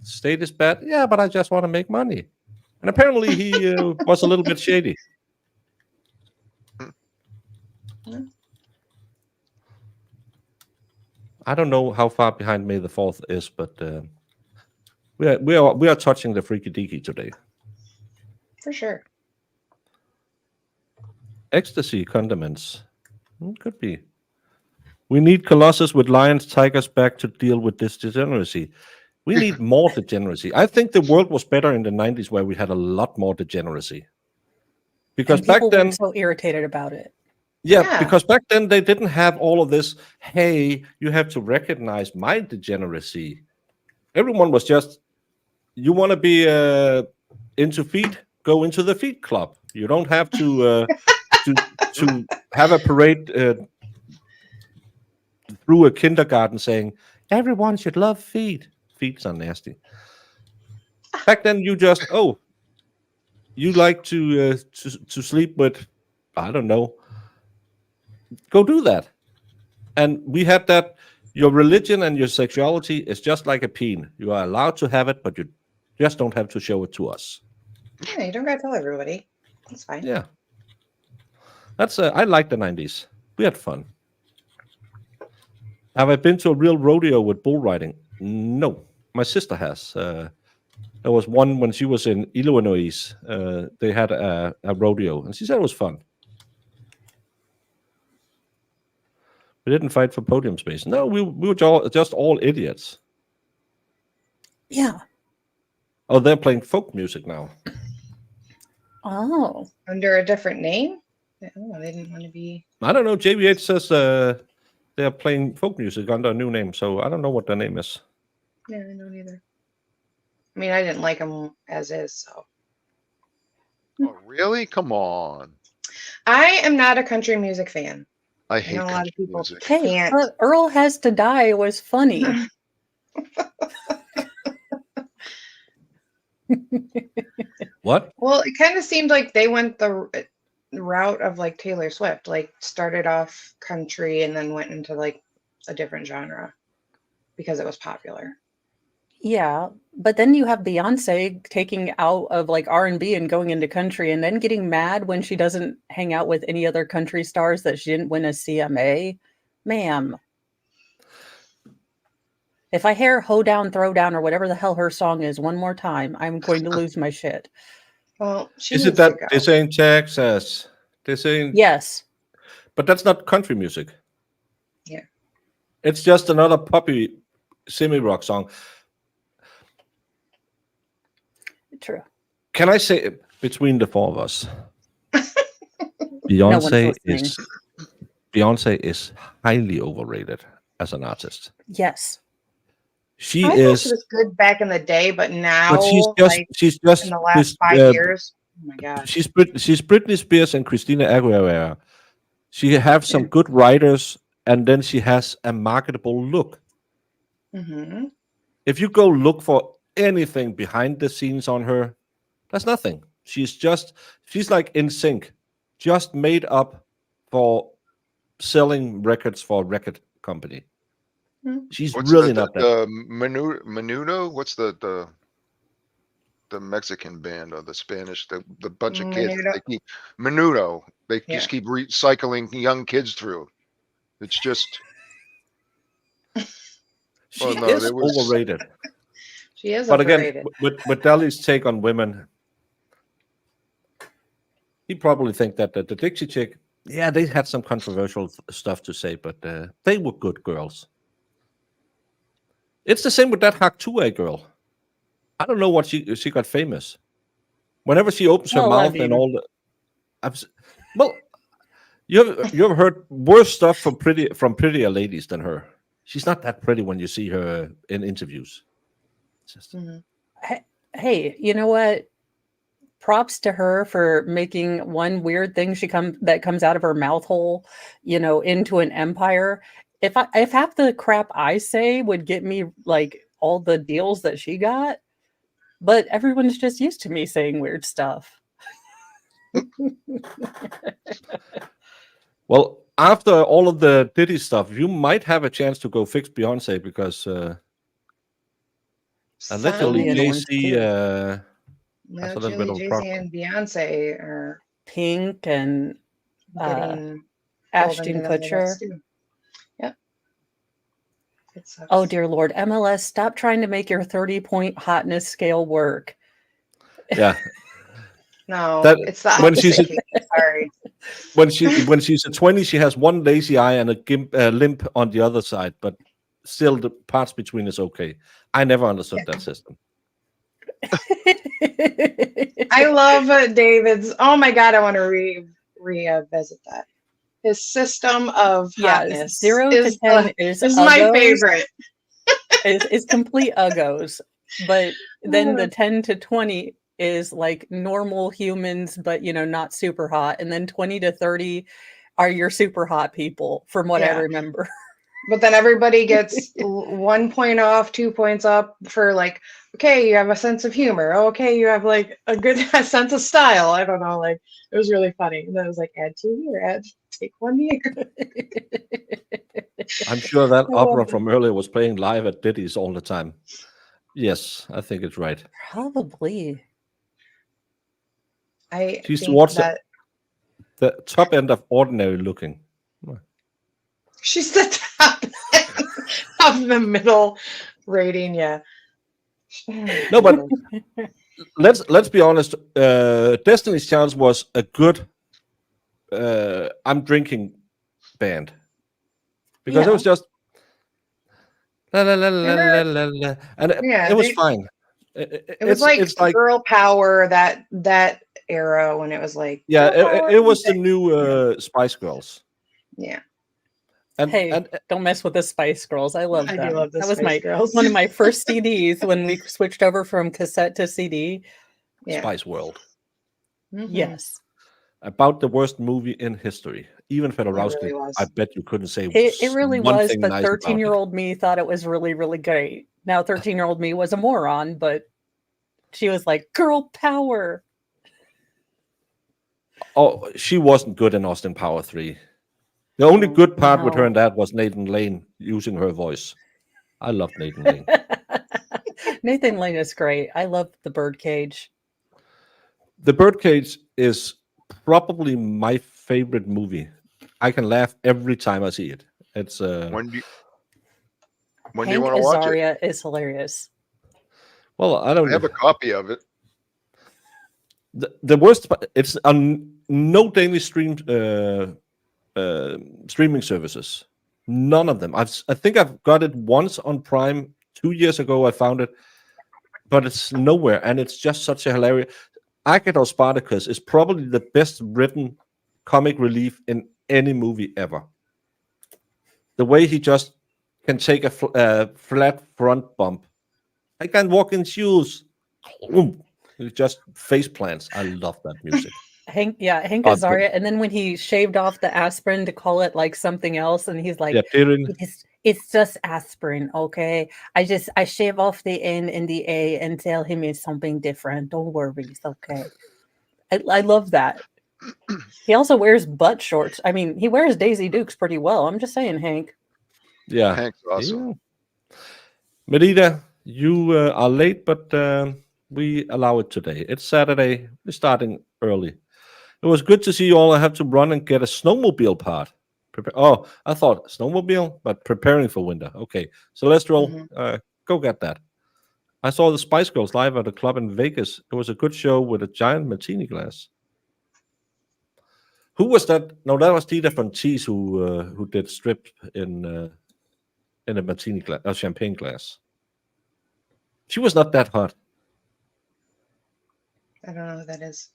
state is bad?" "Yeah, but I just want to make money." And apparently he was a little bit shady. I don't know how far behind May the 4th is, but we are touching the freaky deaky today. For sure. Ecstasy condiments. Could be. We need Colossus with lions, tigers back to deal with this degeneracy. We need more degeneracy. I think the world was better in the 90s where we had a lot more degeneracy. Because And back people then, weren't so irritated about it. Yeah. because back then they didn't have all of this, hey, you have to recognize my degeneracy. Everyone was just, you want to be into feet, go into the feet club. You don't have to to have a parade through a kindergarten saying everyone should love feet. Feet are nasty. Back then, you just you like to sleep with, I don't know. Go do that. And we had that. Your religion and your sexuality is just like a peen. You are allowed to have it, but you just don't have to show it to us. Yeah, you don't gotta tell everybody. That's fine. Yeah. That's I like the 90s. We had fun. Have I been to a real rodeo with bull riding? No. My sister has. There was one when she was in Illinois. They had a rodeo, and she said it was fun. We didn't fight for podium space. No, we were just all idiots. Yeah. Oh, they're playing folk music now. Oh, under a different name. Oh, they didn't want to be. I don't know. JVH says they are playing folk music under a new name, so I don't know what their name is. Yeah, I don't either. I mean, I didn't like them as is, so. Oh, really? Come on. I am not a country music fan. I I hate know a lot country of people music. hey, can't. but Earl Has to Die was funny. What? Well, it kind of seemed like they went the route of like Taylor Swift, like started off country and then went into like a different genre because it was popular. Yeah, but then you have Beyonce taking out of like R&B and going into country and then getting mad when she doesn't hang out with any other country stars that she didn't win a CMA. Ma'am. If I hear Ho Down, Throw Down or whatever the hell her song is one more time, I'm going to lose my shit. Well, she Is needs it to that go. they're saying Texas? They're saying, Yes. but that's not country music. Yeah. It's just another poppy semi-rock song. True. Can I say between the four of us, No one's Beyonce is highly overrated as an artist. Yes. She I thought is, she was good back in the day, but now, but she's like just in the last 5 years, oh my gosh. she's Britney Spears and Christina Aguilera. She have some Yeah. good writers, and then she has a marketable look. Mm-hmm. If you go look for anything behind the scenes on her, there's nothing. She's like in sync, just made up for selling records for a record company. Mm. She's What's really the not that. Menudo? What's the Mexican band or the Spanish, the bunch of kids Menudo. they keep Menudo. They Yeah. just keep recycling young kids through. It's just She well, no, is there was overrated. She is But again, overrated. with Dali's take on women, he probably think that the Dixie Chick, yeah, they had some controversial stuff to say, but they were good girls. It's the same with that Haktue girl. I don't know what she got famous. Whenever she opens her Well, I mouth and mean- all the, well, you ever heard worse stuff from prettier ladies than her? She's not that pretty when you see her in interviews. It's just, Mhm. Hey, you know what? Props to her for making one weird thing that comes out of her mouth hole, into an empire. If half the crap I say would get me like all the deals that she got, but everyone's just used to me saying weird stuff. well, after all of the Diddy stuff, you might have a chance to go fix Beyonce because allegedly Sign- Jay-Z No, has a little bit of a Jay-Z problem. and Beyonce are Pink and getting pulled Ashton into that Kutcher. too. Yep. It sucks. Oh dear Lord, MLS, stop trying to make your 30-point hotness scale work. Yeah, No, That- it's the when she's opposite. Sorry. when she's a 20, she has one lazy eye and a limp on the other side, but still the parts between is okay. I never understood that system. I love David's. Oh my God, I want to revisit that. His system of hotness 0 to 10 is my uggos. favorite. Is complete uggos, but then the 10 to 20 is like normal humans, but not super hot, and then 20 to 30 are your super hot people, from what I Yeah. remember. But then everybody gets 1 point off, 2 points up for like, okay, you have a sense of humor. Okay, you have like a good sense of style. I don't know, like it was really funny. And then it was like, add 2 here, take 1 here. I'm sure that I love opera it. from earlier was playing live at Diddy's all the time. Yes, I think it's right. Probably. I She's think towards that the top end of ordinary looking. she's the top of the middle rating. Yeah. No, but let's be honest. Destiny's Child was a good I'm drinking band because it was just la la la la la la la, and Yeah, it was they- fine. It was like it's like girl power that era when it was like, Yeah, girl power it was the music. new Spice Girls. Yeah, Hey, And don't mess with the Spice Girls. I love I them. do love the That was Spice Girls. one of my first CDs when we switched over from cassette to CD. Yeah. Spice World. Mhm. Yes. About the worst movie in history. Even It Fedorowski, really was. I bet you couldn't say It really one was, thing but nice about it. 13-year-old me thought it was really, really great. Now 13-year-old me was a moron, but she was like, girl power. Oh, she wasn't good in Austin Power 3. The only good part with her No. and that was Nathan Lane using her voice. I loved Nathan Lane. Nathan Lane is great. I love the Birdcage. The Birdcage is probably my favorite movie. I can laugh every time I see it. It's When do you Hank want to watch it? Azaria is hilarious. well, I I don't. have a copy of it. The worst. It's on no daily streaming services. None of them. I think I've got it once on Prime 2 years ago. I found it, but it's nowhere, and it's just such a hilarious. Agador Spartacus is probably the best written comic relief in any movie ever. The way he just can take a flat front bump. I can't walk in shoes. He just face plants. I love that music. Hank Oh, Azaria. And then when he shaved off the aspirin to call it like something else, and he's like, yeah, Tyrion. it's just aspirin, okay? I shave off the N and the A and tell him it's something different. Don't worry, it's okay. I love that. He also wears butt shorts. I mean, he wears Daisy Dukes pretty well. I'm just saying, Hank. Yeah. Hank's awesome. Yeah. Merida, you are late, but we allow it today. It's Saturday. We're starting early. It was good to see you all. I have to run and get a snowmobile part. Oh, I thought snowmobile, but preparing for winter. Okay, Celestial, go get that. I saw the Spice Girls live at a club in Vegas. It was a good show with a giant martini glass. Who was that? No, that was Tita Fontees who did strip in a martini glass, a champagne glass. She was not that hot. I don't know who that is.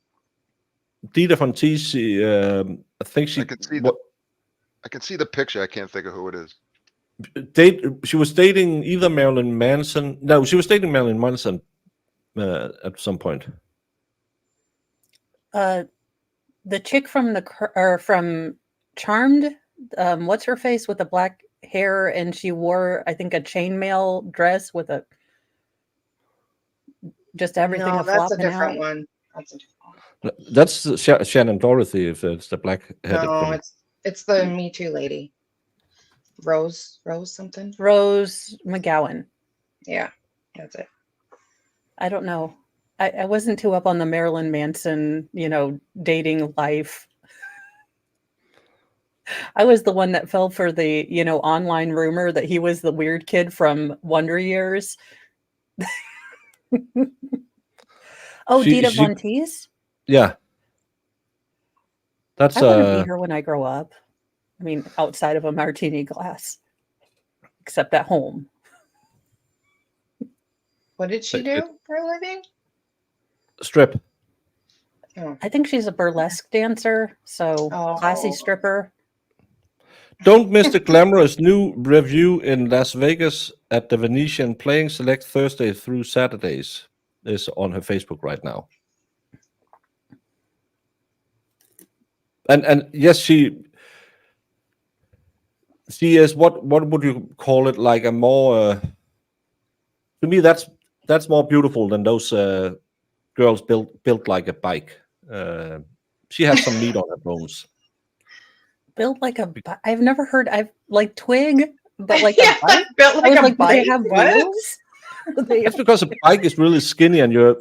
Tita Fontees, I think she. I can see the picture. I can't think of who it is. She was dating either Marilyn Manson. No, she was dating Marilyn Manson at some point. The chick from from Charmed, what's her face with the black hair, and she wore, I think, a chainmail dress with just everything. No, that's a flopping different out. one. That's a different one. That's Shannon Dorothy. If it's the black-headed No, woman. it's the Me Too lady. Rose something. Rose McGowan. Yeah, that's it. I don't know. I wasn't too up on the Marilyn Manson, dating life. I was the one that fell for the, online rumor that he was the weird kid from Wonder Years. Oh, Dita Von Teese? Yeah. I want to be her when I grow up. I mean, outside of a martini glass. Except at home. What did she do for a living? Strip. Oh. I think she's a burlesque dancer, so classy stripper. Don't miss the glamorous new review in Las Vegas at the Venetian, playing select Thursday through Saturdays. Is on her Facebook right now. And yes, she is what would you call it? Like a more to me that's more beautiful than those girls built like a bike. She has some meat on her bones. Built like a bike. I've never heard. I've like twig, but like yeah, a bike. built like a do bike. they have What? wheels? That's because a bike is really skinny, and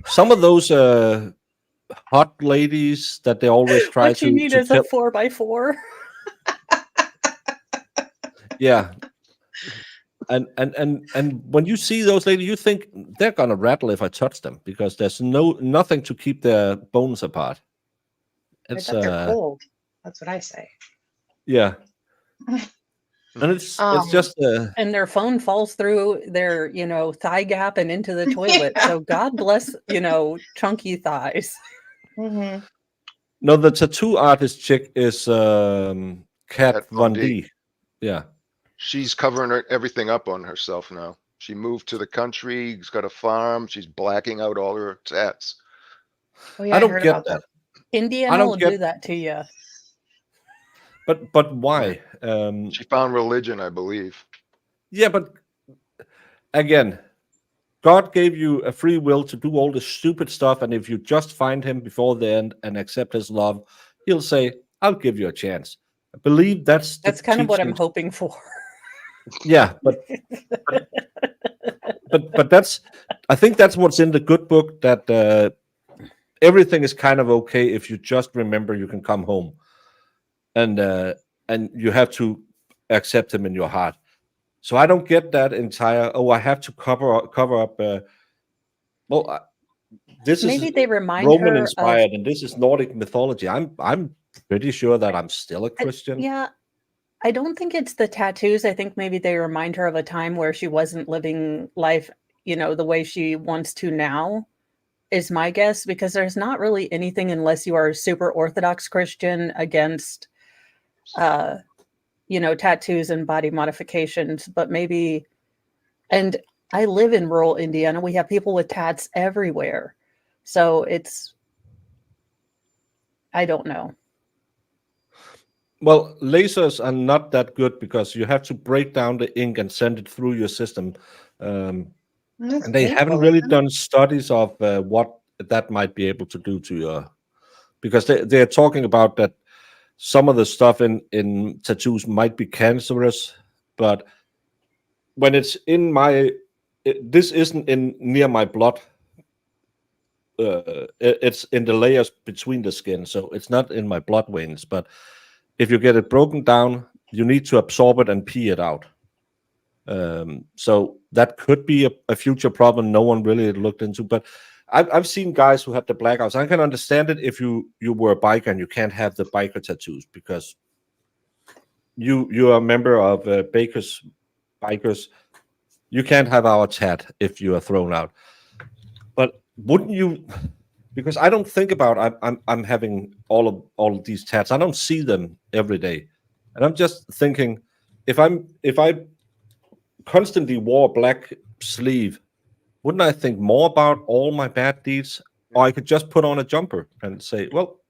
some of those hot ladies that they always try What you need is a 4x4. Yeah. And when you see those ladies, you think they're gonna rattle if I touch them because there's nothing to keep their bones apart. It's I bet they're cold. That's what I say. Yeah. And it's just and their phone falls through their thigh gap and into the toilet. Yeah. So God bless chunky thighs. Mhm. No, the tattoo artist chick is Kat Kat Von Von D. Yeah. She's covering everything up on herself now. She moved to the country. She's got a farm. She's blacking out all her tats. Oh yeah, I I don't heard get about that. that. I Indiana don't will get, do that to you. but why? She found religion, I believe. Yeah, but again, God gave you a free will to do all this stupid stuff, and if you just find Him before the end and accept His love, He'll say, "I'll give you a chance." I believe that's the That's kind of what I'm teaching. hoping for. Yeah, but that's. I think that's what's in the good book. That everything is kind of okay if you just remember you can come home, and you have to accept Him in your heart. So I don't get that entire. Oh, I have to cover up. Well, this is Maybe they remind Roman her of, inspired, and this is Nordic mythology. I'm pretty sure that I'm still a Christian. yeah, I don't think it's the tattoos. I think maybe they remind her of a time where she wasn't living life, the way she wants to now, is my guess, because there's not really anything, unless you are a super Orthodox Christian, against, tattoos and body modifications. But maybe, and I live in rural Indiana. We have people with tats everywhere. So I don't know. Well, lasers are not that good because you have to break down the ink and send it through your system. That's And they haven't painful, really isn't it? done studies of what that might be able to do to your, because they're talking about that some of the stuff in tattoos might be cancerous, but when it's in this isn't in near my blood. It's in the layers between the skin, so it's not in my blood veins. But if you get it broken down, you need to absorb it and pee it out. So that could be a future problem no one really looked into. But I've seen guys who have the blackouts. I can understand it if you were a biker and you can't have the biker tattoos because you are a member of bikers. You can't have our tat if you are thrown out. But wouldn't you? Because I don't think about I'm having all of these tats. I don't see them every day, and I'm just thinking if I constantly wore a black sleeve, wouldn't I think more about all my bad deeds? Or I could just put on a jumper and say, well,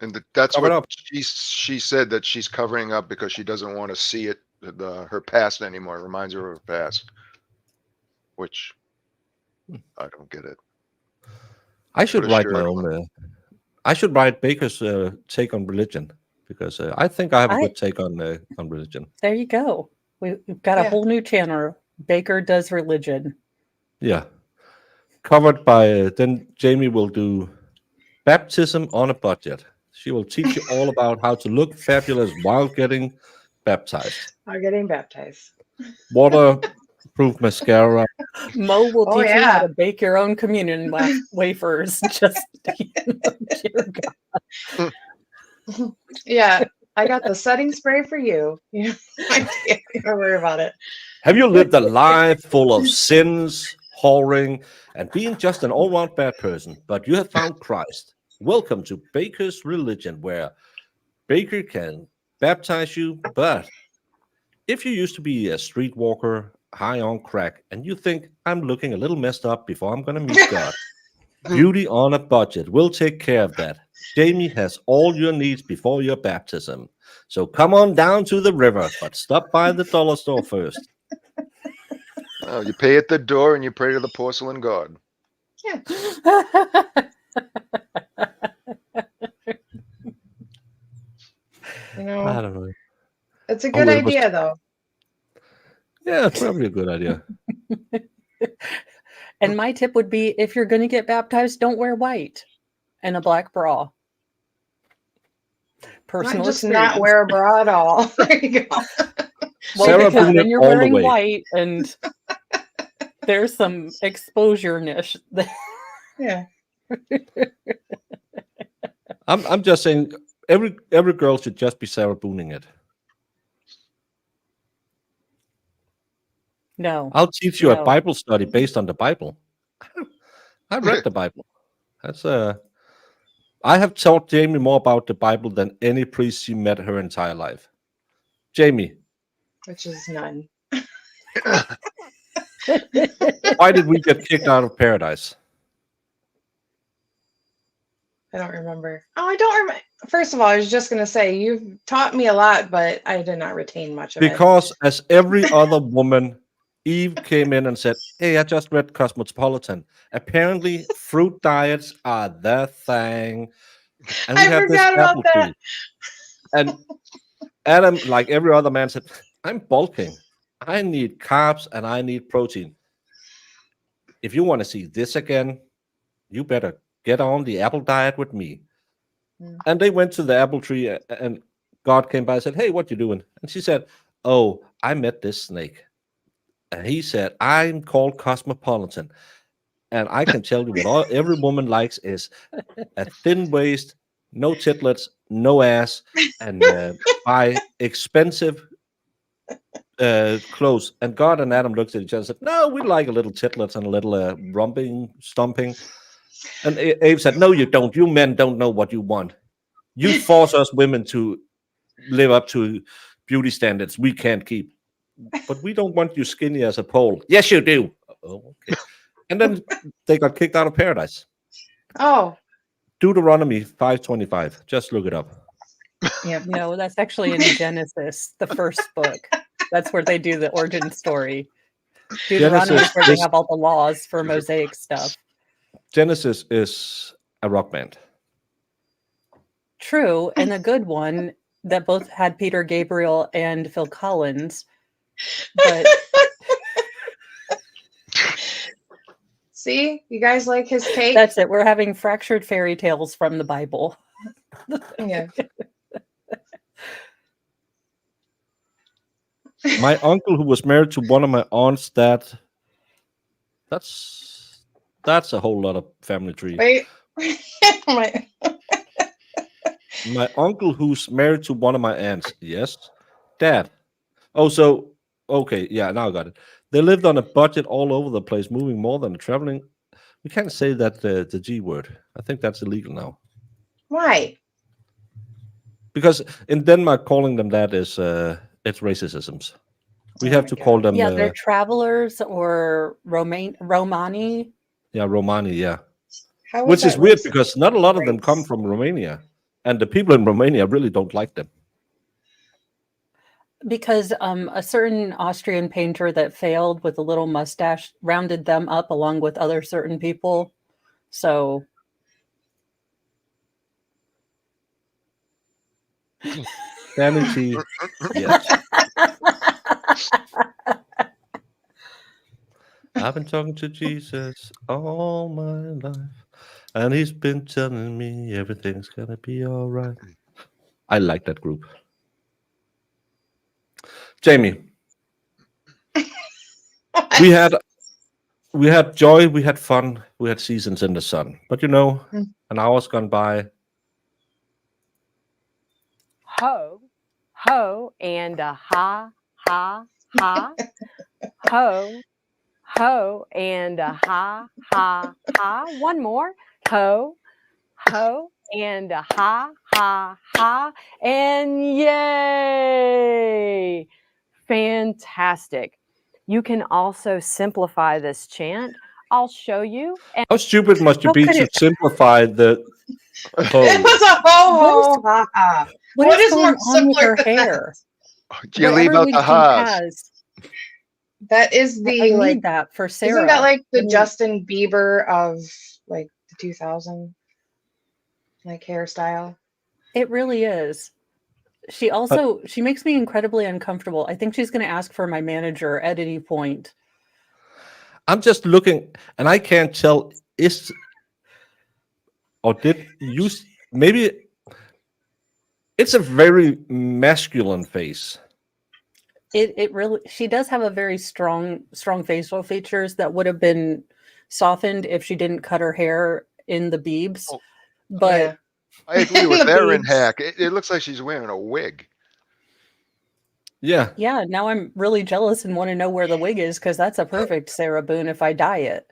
And that's cover it what up. she said, that she's covering up because she doesn't want to see it, her past anymore. It reminds her of her past, which I don't get it. I Put should a write my shirt own. on. I should write Baker's take on religion because I think I have a I good take on religion. There you go. We've got a Yeah. whole new channel. Baker does religion. Yeah, covered by then Jamie will do baptism on a budget. She will teach you all about how to look fabulous while getting baptized. Are getting baptized. Waterproof mascara. Mo will Oh teach you how yeah. to bake your own communion wafers. Just dear God. Yeah. I got the setting spray for you. Yeah. I can't even worry about it. Have you lived a life full of sins, whoring, and being just an all-round bad person, but you have found Christ? Welcome to Baker's Religion, where Baker can baptize you, but if you used to be a streetwalker, high on crack, and you think, I'm looking a little messed up before I'm going to meet God, Beauty on a Budget will take care of that. Jamie has all your needs before your baptism. So come on down to the river, but stop by the dollar store first. Oh, you pay at the door and you pray to the porcelain god. Yeah. You know, I don't know. it's a Oh, good it was, idea though. yeah, it's probably a good idea. And my tip would be, if you're going to get baptized, don't wear white and a black bra. Personal Not just experience. not wear a bra at all. There you go. Well, Sarah because Boone then it you're all the wearing way. white and there's some exposure-nish. Yeah. I'm just saying every girl should just be Sarah Booning it. No. I'll teach you a No. Bible study based on the Bible. I read the Bible. That's I have taught Jamie more about the Bible than any priest she met her entire life. Jamie, which is none. why did we get kicked out of paradise? I don't remember. Oh, I don't remember. First of all, I was just going to say, you've taught me a lot, but I did not retain much of it. Because as every other woman, Eve came in and said, "Hey, I just read Cosmopolitan. Apparently, fruit diets are the thing." And we I have this forgot about apple that. tree. And Adam, like every other man, said, "I'm bulking. I need carbs and I need protein. If you want to see this again, you better get on the apple diet with me." Mm. And they went to the apple tree, and God came by and said, "Hey, what you doing?" And she said, "Oh, I met this snake. And he said, I'm called Cosmopolitan. And I can tell you what every woman likes is a thin waist, no titlets, no ass, and buy expensive clothes." And God and Adam looked at each other and said, "No, we like a little titlets and a little rumping, stomping." And Abe said, "No, you don't. You men don't know what you want. You force us women to live up to beauty standards we can't keep. But we don't want you skinny as a pole." "Yes, you do." "Oh, okay." And then they got kicked out of paradise. Oh, Deuteronomy 5:25. Just look it up. yeah. No, that's actually in Genesis, the first book. That's where they do the origin story. Deuteronomy is where they have all the laws for Mosaic stuff. Genesis is a rock band. True, and a good one that both had Peter Gabriel and Phil Collins. But See, you guys like his take? that's it. We're having fractured fairy tales from the Bible. Yeah. My uncle, who was married to one of my aunts, that's a whole lot of family tree. Wait. My uncle, who's married to one of my aunts. Yes, Dad. Oh, so okay, yeah, now I got it. They lived on a budget all over the place, moving more than traveling. We can't say that the G word. I think that's illegal now. Why? Because in Denmark, calling them that is it's racisms. We Oh have my to God. call them Yeah, they're travelers or Romani. yeah, Romani, yeah. How was Which is that weird racist? because not a lot of them Race. come from Romania, and the people in Romania really don't like them. Because a certain Austrian painter that failed with a little mustache rounded them up along with other certain people. So Sanity, yes. I've been talking to Jesus all my life, and he's been telling me everything's gonna be all right. I like that group. Jamie, we had joy, we had fun, we had seasons in the sun. But Mm. an hour's gone by. Ho, ho, and a ha, ha, ha. Ho, ho, and a ha, ha, ha. One more. Ho, ho, and a ha, ha, ha. And yay! Fantastic. You can also simplify this chant. I'll show you. And How stupid must you How be could to it- simplify the It whole? was a ho ho ha ha. What is going more on with simpler her than hair? You leave Whatever out the Winston ha's. has, that is I the like need that for Sarah. isn't that like the I mean, Justin Bieber of like the 2000 like hairstyle? It really is. She makes me incredibly uncomfortable. I think she's going to ask for my manager at any point. I'm just looking, and I can't tell did you maybe it's a very masculine face. It really, she does have a very strong facial features that would have been softened if she didn't cut her hair in the beebs. Oh, But Yeah. I agree with The Aaron beads. Hack. It looks like she's wearing a wig. Yeah. yeah, now I'm really jealous and want to know where the wig is because that's a perfect Sarah Boone if I dye it.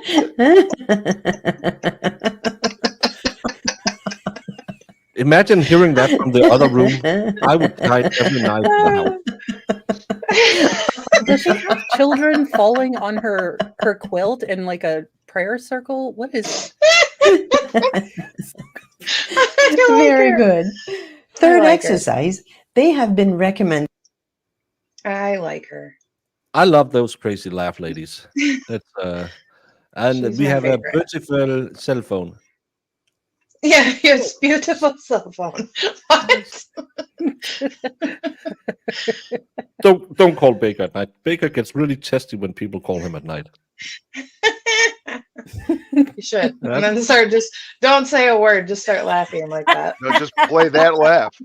Imagine hearing that from the other room. I would hide every night in the house. Does she have children falling on her quilt in like a prayer circle? What is I like Very her. good. Third like her. exercise, they have been recommended. I like her. I love those crazy laugh ladies. It's and She's we my have a favorite. beautiful cell phone. Yeah, yes, beautiful cell phone. What? Don't call Baker at night. Baker gets really testy when people call him at night. You should. And then start just don't say a word, just start laughing like that. No, just play that laugh.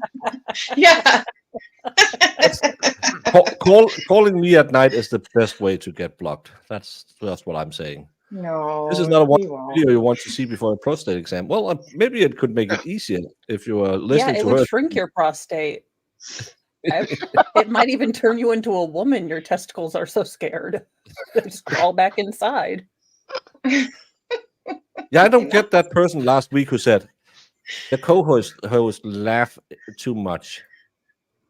Yeah. Calling me at night is the best way to get blocked. That's what I'm saying. No. This is not a he won't. video you want to see before a prostate exam. Well, maybe it could make it easier if you were yeah, listening it to would her. shrink your prostate. It might even turn you into a woman. Your testicles are so scared. They just crawl back inside. Yeah, I don't get that person last week who said the co-host laugh too much.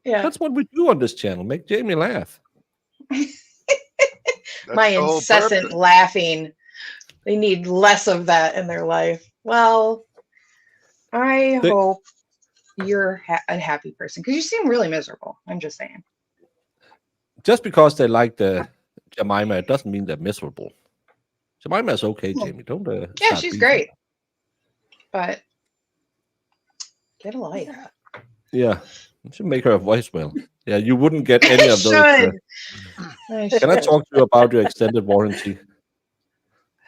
Yeah. That's what we do on this channel. Make Jamie laugh. My the whole incessant purpose. laughing. They need less of that in their life. Well, I They- hope you're a happy person because you seem really miserable. I'm just saying. Just because they like the Jemima, it doesn't mean they're miserable. Jemima's okay, Well, Jamie. Don't. Yeah, start she's beefing. great. But get a life. Yeah, you should make her a voicemail. Yeah, you wouldn't get any I of those. should. Can I talk to you about your extended warranty?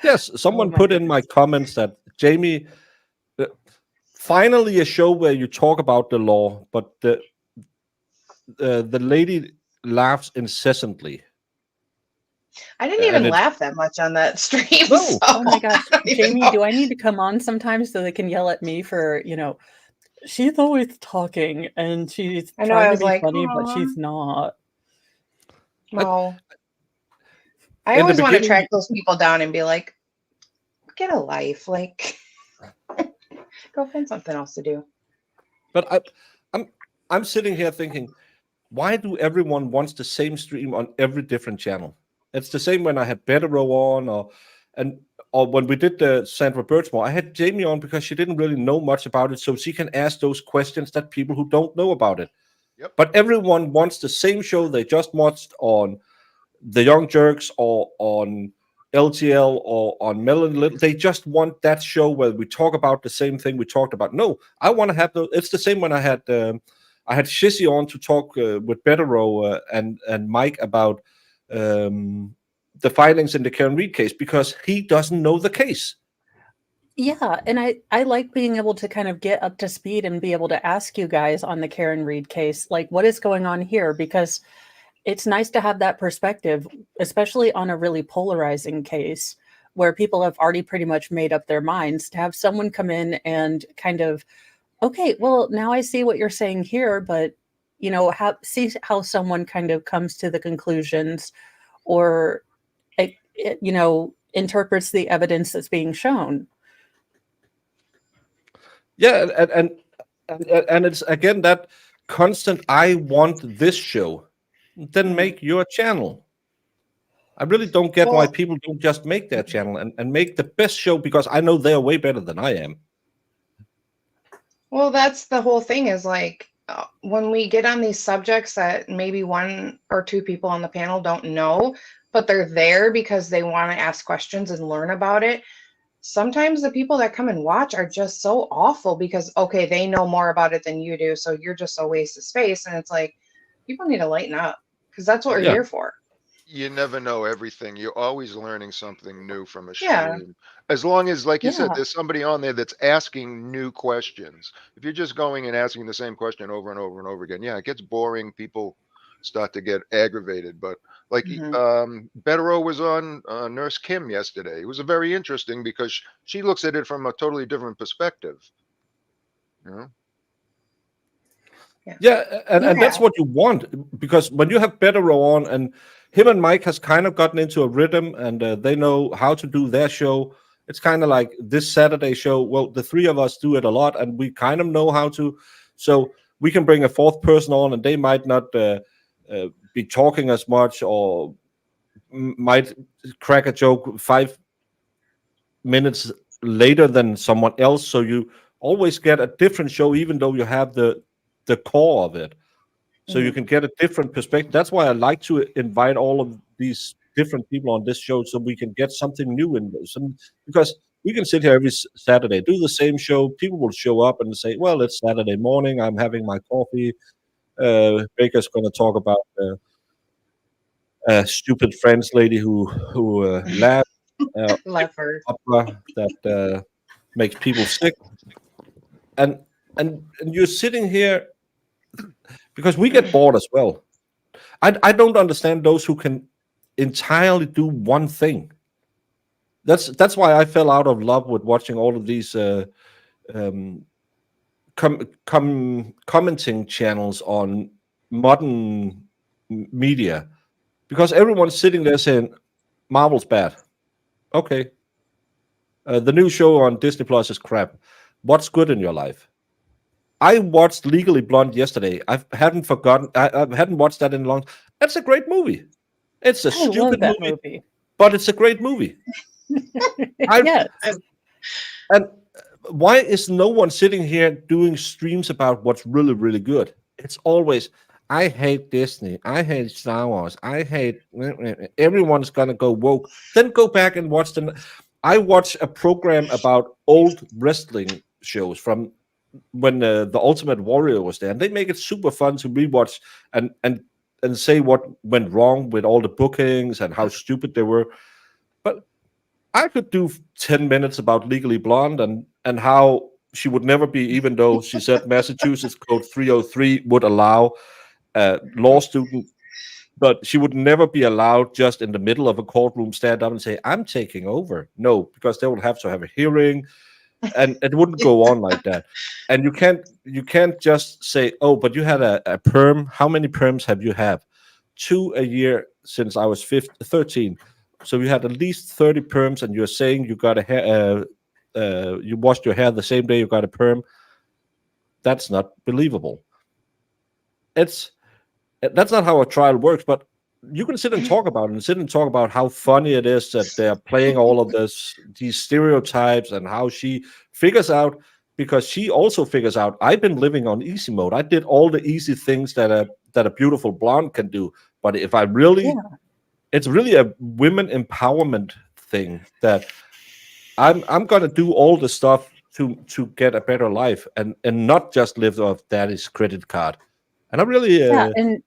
Yes, someone my put in my comments that Jamie, finally a show where you talk about the law, but the lady laughs incessantly. I didn't even And it- laugh that much on that stream. No. So Oh my gosh, I don't even Jamie, know. do I need to come on sometimes so they can yell at me for, she's always talking and she's I know, I trying to was be like, funny, but "Aw." she's not. No. I In the always want to beginning- track those people down and be like, get a life. Like, go find something else to do. But I'm sitting here thinking, why do everyone wants the same stream on every different channel? It's the same when I had Better Row on, or when we did the Sandra Birchmore, I had Jamie on because she didn't really know much about it, so she can ask those questions that people who don't know about it. Yep. But everyone wants the same show they just watched on The Young Jerks or on LTL or on Melon Little. They just want that show where we talk about the same thing we talked about. No, I want to have those. It's the same when I had Shizzy on to talk with Better Row and Mike about the filings in the Karen Reed case because he doesn't know the case. Yeah, and I like being able to kind of get up to speed and be able to ask you guys on the Karen Reed case, like what is going on here? Because it's nice to have that perspective, especially on a really polarizing case where people have already pretty much made up their minds, to have someone come in and kind of, okay, well, now I see what you're saying here, but see how someone kind of comes to the conclusions or interprets the evidence that's being shown. Yeah, and it's again that constant. I want this show. Then make your channel. I really don't get why people don't just make their channel and make the best show because I know they're way better than I am. Well, that's the whole thing is like when we get on these subjects that maybe one or two people on the panel don't know, but they're there because they want to ask questions and learn about it. Sometimes the people that come and watch are just so awful because, okay, they know more about it than you do. So you're just a waste of space. And it's like, people need to lighten up because that's what we're Yeah. here for. You never know everything. You're always learning something new from a stream. Yeah. As long as, like you said, Yeah. there's somebody on there that's asking new questions. If you're just going and asking the same question over and over and over again, yeah, it gets boring. People start to get aggravated. But like Betero was on Nurse Kim yesterday. It was a very interesting because she looks at it from a totally different perspective. You know? Yeah, and that's what you want because when you have Better Row on and him and Mike has kind of gotten into a rhythm, and they know how to do their show. It's kind of like this Saturday show. Well, the three of us do it a lot, and we kind of know how to. So we can bring a fourth person on, and they might not be talking as much, or might crack a joke 5 minutes later than someone else. So you always get a different show, even though you have the core of it. So you can get a different perspective. That's why I like to invite all of these different people on this show, so we can get something new in some, because we can sit here every Saturday, do the same show. People will show up and say, "Well, it's Saturday morning. I'm having my coffee. Baker's going to talk about a stupid French lady who laughs, Love her. opera that makes people sick." And and you're sitting here because we get bored as well. I don't understand those who can entirely do one thing. That's why I fell out of love with watching all of these um, commenting channels on modern media, because everyone's sitting there saying Marvel's bad. Okay, the new show on Disney Plus is crap. What's good in your life? I watched Legally Blonde yesterday. I hadn't forgotten. I hadn't watched that in a long. That's a great movie. It's a I love stupid that movie, movie. but it's a great movie. I- Yes. And why is no one sitting here doing streams about what's really, really good? It's always, I hate Disney. I hate Star Wars. I hate. Everyone's gonna go woke. Then go back and watch them. I watch a program about old wrestling shows from when the Ultimate Warrior was there, and they make it super fun to rewatch and say what went wrong with all the bookings and how stupid they were. But I could do 10 minutes about Legally Blonde and how she would never be, even though she said Massachusetts Code 303 would allow a law student, but she would never be allowed just in the middle of a courtroom stand up and say, "I'm taking over." No, because they would have to have a hearing, and it wouldn't go on like that. And you can't just say, "Oh, but you had a perm. How many perms have you had?" 2 a year since I was 13. So you had at least 30 perms, and you're saying you got a hair, you washed your hair the same day you got a perm. That's not believable. It's That's not how a trial works. But you can sit and talk about it, and sit and talk about how funny it is that they're playing all of these stereotypes, and how she figures out, because she also figures out, I've been living on easy mode. I did all the easy things that a beautiful blonde can do. But if I really, Yeah. it's really a women empowerment thing, that I'm gonna do all the stuff to get a better life, and not just live off daddy's credit card. And I really Yeah, and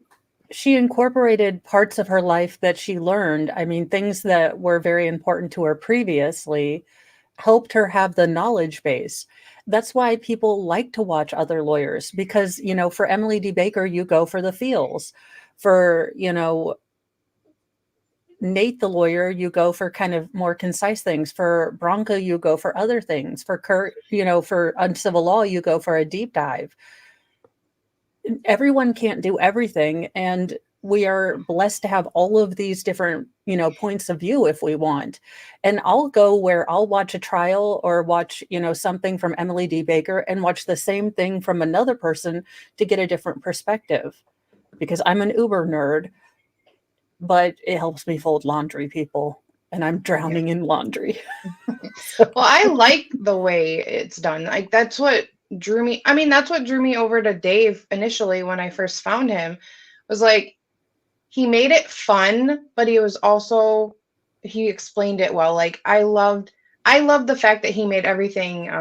she incorporated parts of her life that she learned. I mean, things that were very important to her previously helped her have the knowledge base. That's why people like to watch other lawyers, because, for Emily D. Baker, you go for the feels. For, Nate the lawyer, you go for kind of more concise things. For Bronca, you go for other things. For Kurt, for uncivil law, you go for a deep dive. Everyone can't do everything, and we are blessed to have all of these different points of view if we want. And I'll go where I'll watch a trial, or watch something from Emily D. Baker, and watch the same thing from another person to get a different perspective, because I'm an uber nerd, but it helps me fold laundry, people, and I'm drowning in laundry. Well, I like the way it's done. Like that's what drew me. I mean, that's what drew me over to Dave initially when I first found him. Was like he made it fun, but he explained it well. Like I loved the fact that he made everything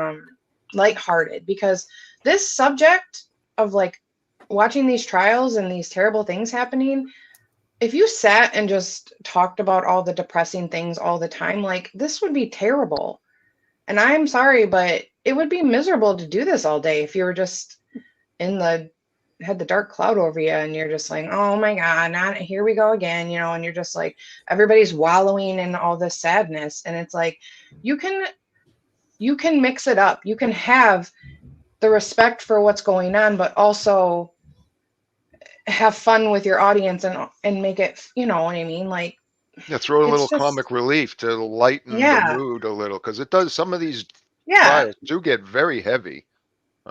lighthearted, because this subject of like watching these trials and these terrible things happening, if you sat and just talked about all the depressing things all the time, like this would be terrible. And I'm sorry, but it would be miserable to do this all day if you were just had the dark cloud over you, and you're just like, oh my God, not here we go again, and you're just like, everybody's wallowing in all this sadness. And it's like, you can mix it up. You can have the respect for what's going on, but also have fun with your audience and make it, you know what I mean? Like, Yeah, throw a it's little just, comic relief to lighten the yeah, mood a little, because it does. Some of these yeah. trials do get very heavy.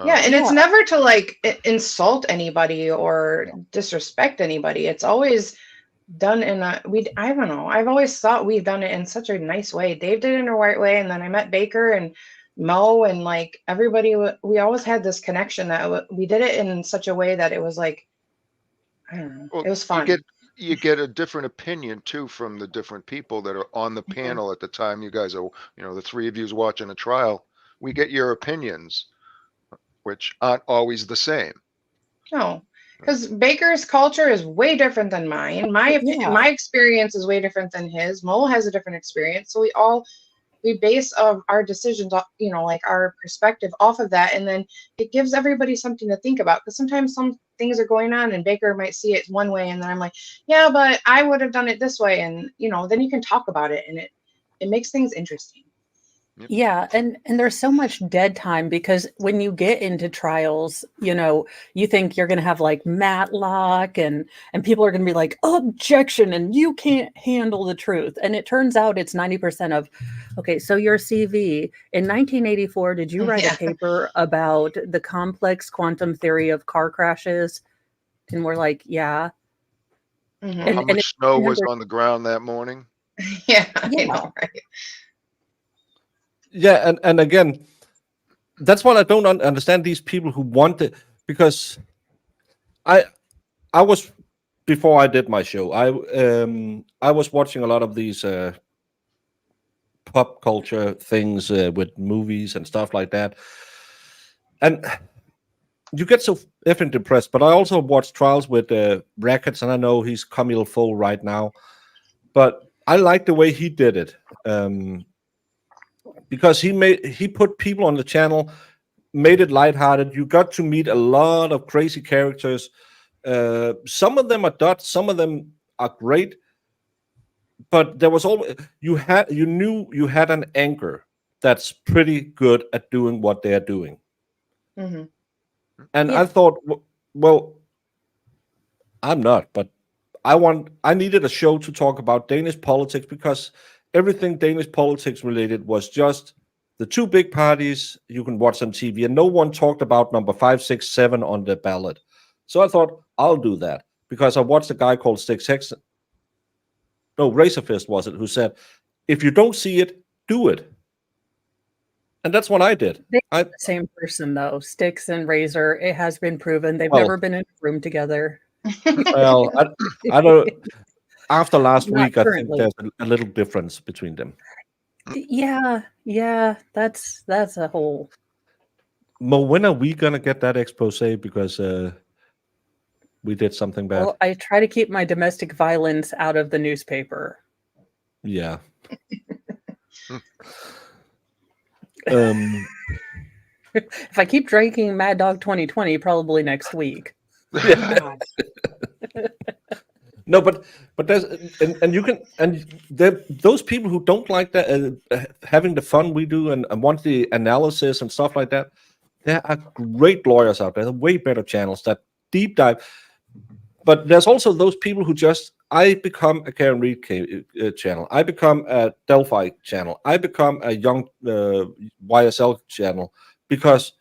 Yeah, and it's Yeah. never to like insult anybody or No. disrespect anybody. It's always done in a I don't know. I've always thought we've done it in such a nice way. Dave did it in a right way, and then I met Baker and Mo and like everybody. We always had this connection that we did it in such a way that it was like, I don't know. Well, It was fun. you get a different opinion too from the different people that are on the Mhm. panel at the time. You guys are, the three of yous watching a trial. We get your opinions, which aren't always the same. No, because Baker's culture is way different than mine. Yeah. My experience is way different than his. Mo has a different experience, so we base our decisions off, like our perspective off of that, and then it gives everybody something to think about. Because sometimes some things are going on, and Baker might see it one way, and then I'm like, yeah, but I would have done it this way, and then you can talk about it, and it makes things interesting. Yep. Yeah, and there's so much dead time because when you get into trials, you think you're going to have like Matlock and people are going to be like objection and you can't handle the truth. And it turns out it's 90% of, okay, so your CV in 1984, did you write Yeah. a paper about the complex quantum theory of car crashes? And we're like, yeah. Mhm. How And much snow was number, on the ground that morning? Yeah, I yeah. know, right? Yeah, and again, that's what I don't understand. These people who want it, because I I was, before I did my show, I was watching a lot of these pop culture things with movies and stuff like that, and you get so effing depressed. But I also watch trials with Rackets, and I know he's Camille full right now, but I like the way he did it, because he put people on the channel, made it lighthearted. You got to meet a lot of crazy characters. Some of them are dots, some of them are great, but there was always, you knew you had an anchor that's pretty good at doing what they are doing. Hmm. And I Yeah. thought, well, I'm not, but I needed a show to talk about Danish politics, because everything Danish politics related was just the two big parties you can watch on TV, and no one talked about number 5, 6, 7 on the ballot. So I thought I'll do that, because I watched a guy called Sticks Hex, no, Razorfist was it, who said, if you don't see it, do it. And that's what I did. They're I the same person though. Sticks and Razor, it has been proven they've well, never been in a room together. well, I don't. After last Not week, I think currently. there's a little difference between them. Yeah, that's a whole. Mo, when are we gonna get that expose? Because we did something bad. Well, I try to keep my domestic violence out of the newspaper. Yeah. um. If I keep drinking Mad Dog 2020, probably next week. God. No, but there's, and you can, and there, those people who don't like that, having the fun we do, and want the analysis and stuff like that, there are great lawyers out there. There are way better channels that deep dive. But there's also those people who just, I become a Karen Reed channel, I become a Delphi channel, I become a young YSL channel, because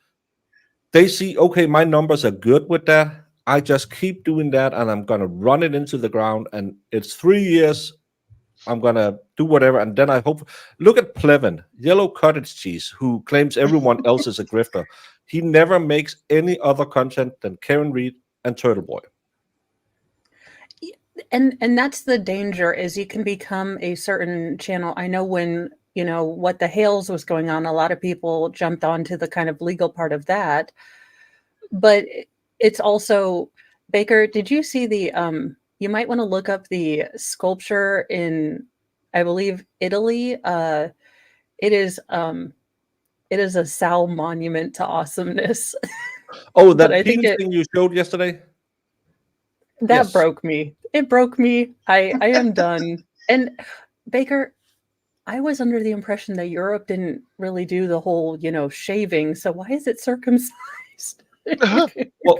they see, okay, my numbers are good with that. I just keep doing that, and I'm gonna run it into the ground. And it's 3 years. I'm gonna do whatever, and then I hope. Look at Plevin, Yellow Cottage Cheese, who claims everyone else is a grifter. He never makes any other content than Karen Reed and Turtle Boy. And that's the danger, is you can become a certain channel. I know when, what the Hales was going on, a lot of people jumped onto the kind of legal part of that. But it's also, Baker, did you see the you might want to look up the sculpture in, I believe, Italy. It is a Sal monument to awesomeness. Oh, But that I think penis thing you showed yesterday? that Yes. broke me. It broke me. I am done. And Baker, I was under the impression that Europe didn't really do the whole, shaving. So why is it circumcised? Well,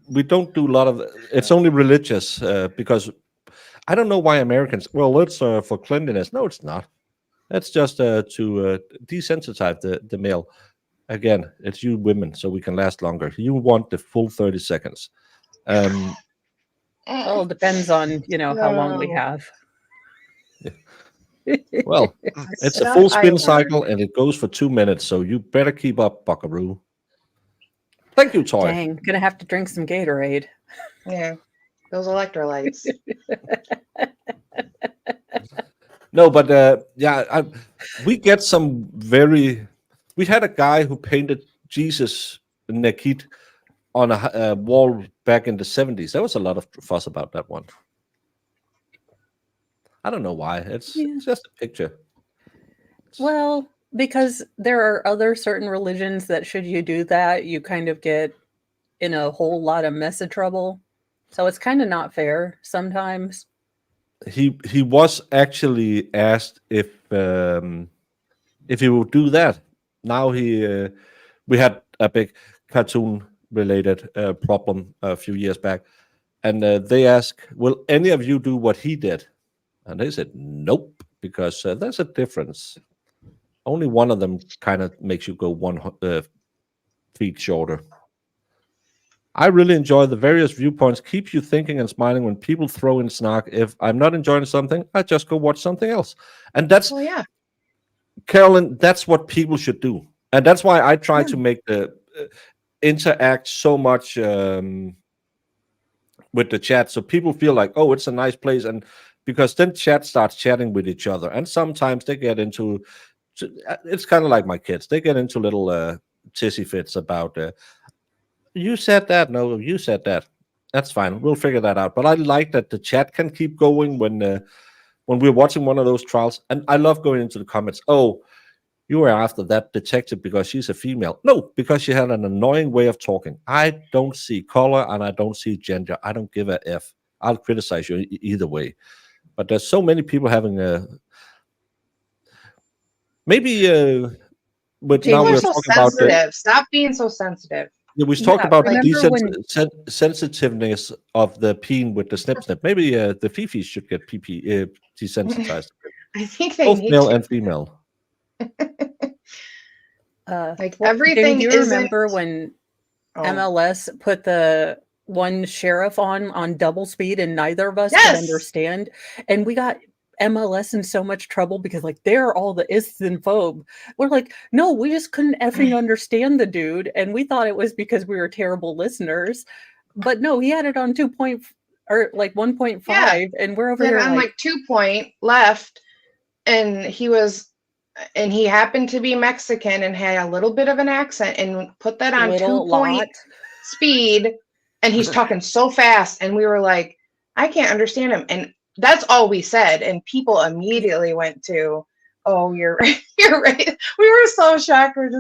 we don't do a lot of. It's only religious because I don't know why Americans. Well, it's for cleanliness. No, it's not. That's just to desensitize the male. Again, it's you women, so we can last longer. You want the full 30 seconds. Um, Well, it depends on, how long we No. have. well, it's a Stuff full I spin learned. cycle and it goes for 2 minutes, so you better keep up, Buckaroo. Thank you, Toy. Dang, gonna have to drink some Gatorade. Yeah, those electrolytes. No, but yeah, we get some very. We had a guy who painted Jesus naked on a wall back in the 70s. There was a lot of fuss about that one. I don't know why. It's just a picture. Well, because there are other certain religions that should you do that, you kind of get in a whole lot of mess of trouble. So it's kind of not fair sometimes. He was actually asked if he would do that. Now we had a big cartoon related problem a few years back, and they asked, "Will any of you do what he did?" And they said, "Nope," because there's a difference. Only one of them kind of makes you go 1 feet shorter. I really enjoy the various viewpoints. Keeps you thinking and smiling when people throw in snark. If I'm not enjoying something, I just go watch something else. And that's, Well, yeah. Carolyn, that's what people should do. And that's why I try to make the interact so much with the chat, so people feel like, oh, it's a nice place. And because then chat starts chatting with each other. And sometimes they get into, it's kind of like my kids. They get into little tissy fits about, you said that. No, you said that. That's fine. We'll figure that out. But I like that the chat can keep going when we're watching one of those trials. And I love going into the comments. Oh, you were after that detective because she's a female. No, because she had an annoying way of talking. I don't see color and I don't see gender. I don't give a F. I'll criticize you either way. But there's so many people having a maybe but People now are we're so talking about sensitive. Stop being so sensitive. we talked about remember the sensitiveness of the peen with the snip snip. Maybe the fifis should get PP desensitized. I think they Both need male to. and female. Like Well, everything do you isn't. remember when Oh. MLS put the one sheriff on double speed and neither of us could Yes! understand? And we got MLS in so much trouble because they're all the ists and phobe. We're like, no, we just couldn't effing understand the dude. And we thought it was because we were terrible listeners. But no, he had it on 1.5 Yeah. and we're over Then here on like 2 point left, and he happened to be Mexican and had a little bit of an accent, and put that on 2 point speed, and he's talking so fast, and we were like, I can't understand him. And that's all we said, and people immediately went to, oh, you're right. You're right. We were so shocked. We're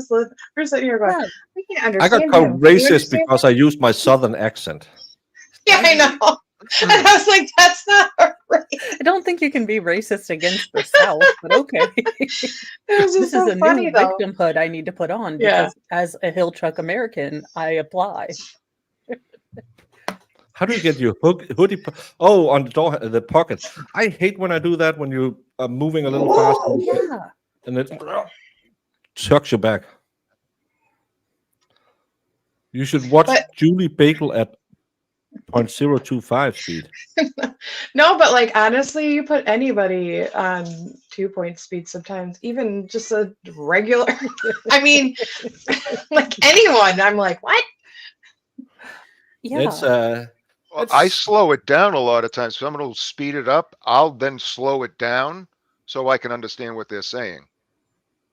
sitting here going, we can't understand I got him. called racist because I used my southern accent. Yeah, I know. And I was like, that's not right. I don't think you can be racist against the South, but okay. It was just This so is a funny, new though. victimhood I need to put on Yeah. because as a hill truck American, I apply. How do you get your hoodie? Oh, on the door, the pocket. I hate when I do that when you are moving a little fast Yeah. and it tucks you back. You should watch Julie Bagel at 0.025 speed. No, but like honestly, you put anybody on 2 point speed sometimes, even just a regular. I mean, like anyone. I'm like, what? Yeah. I slow it down a lot of times. Someone will speed it up. I'll then slow it down so I can understand what they're saying.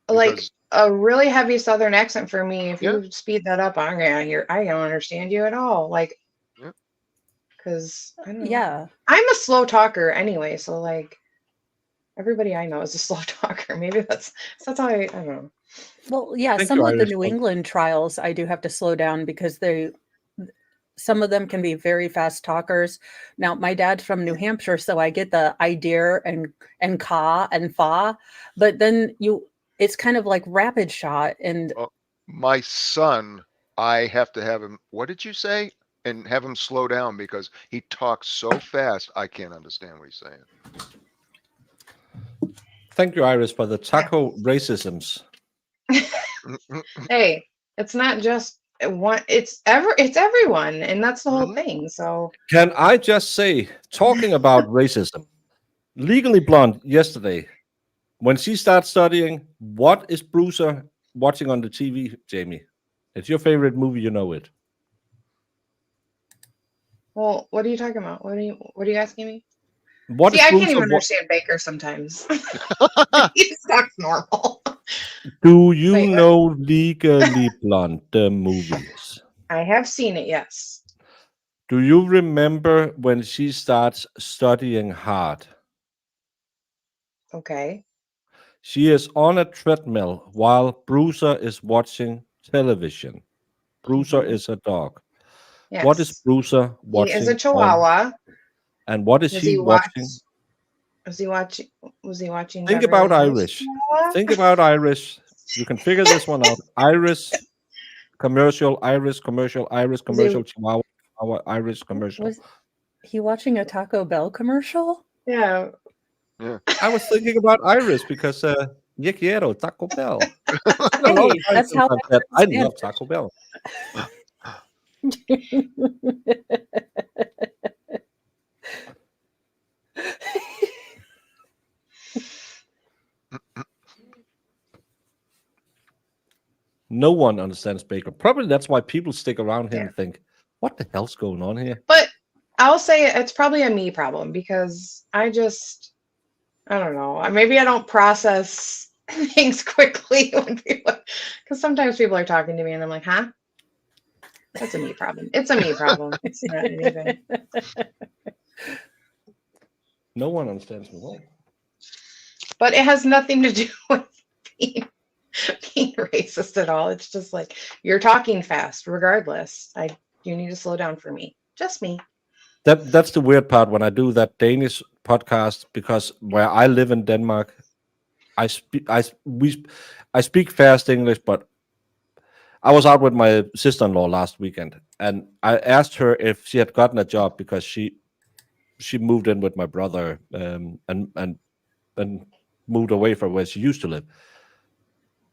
Like Because- a really heavy Southern accent for me. If Yeah. you speed that up, I don't understand you at all. Like, Yeah. because I don't know. Yeah. I'm a slow talker anyway, so like everybody I know is a slow talker. Maybe that's how I don't know. Well, yeah, Thank some you, of the Irish New folks. England trials I do have to slow down because some of them can be very fast talkers. Now, my dad's from New Hampshire, so I get the I dare and ka and fa, but then it's kind of like rapid shot and My son I have to have him. What did you say? And have him slow down because he talks so fast. I can't understand what he's saying. Thank you, Iris, for the taco racisms. Hey, it's not just one. It's everyone, and that's the whole Mhm. thing. So Can I just say, talking about racism, Legally Blonde yesterday, when she starts studying, what is Bruiser watching on the TV, Jamie? It's your favorite movie, you know it. well, what are you talking about? What are you asking me? What See, is I can't Bruiser? even understand Baker sometimes. He just talks normal. Do you Wait, what? know Legally Blonde, the movies? I have seen it, yes. Do you remember when she starts studying hard? Okay. She is on a treadmill while Bruiser is watching television. Bruiser Mhm. is a dog. What is Yes. Bruiser He is a watching on? Chihuahua. And what is Does he he watch? watching? Was he watching Think Beverly about Hills Irish. Chihuahua? Think about Irish. You can figure this one out. Irish commercial, Irish commercial, Irish Was he? commercial, Chihuahua, Chihuahua, Irish commercial. Was he watching a Taco Bell commercial? Yeah. Yeah. I was thinking about Irish because yo quiero Taco Bell. It's been a long Hey, time that's since how I've I said I understand love Taco Bell. it. No one understands Baker. Probably that's why people stick around here Yeah. and think, what the hell's going on here? But I'll say it's probably a me problem because I don't know. Maybe I don't process things quickly when people, because sometimes people are talking to me and I'm like, huh? That's a me problem. It's a me problem. It's not anything. No one understands me. Well, But it has nothing to do with being, being racist at all. It's just like you're talking fast, regardless. You need to slow down for me. Just me. that's the weird part when I do that Danish podcast because where I live in Denmark, I speak fast English, but I was out with my sister-in-law last weekend, and I asked her if she had gotten a job because she moved in with my brother and moved away from where she used to live,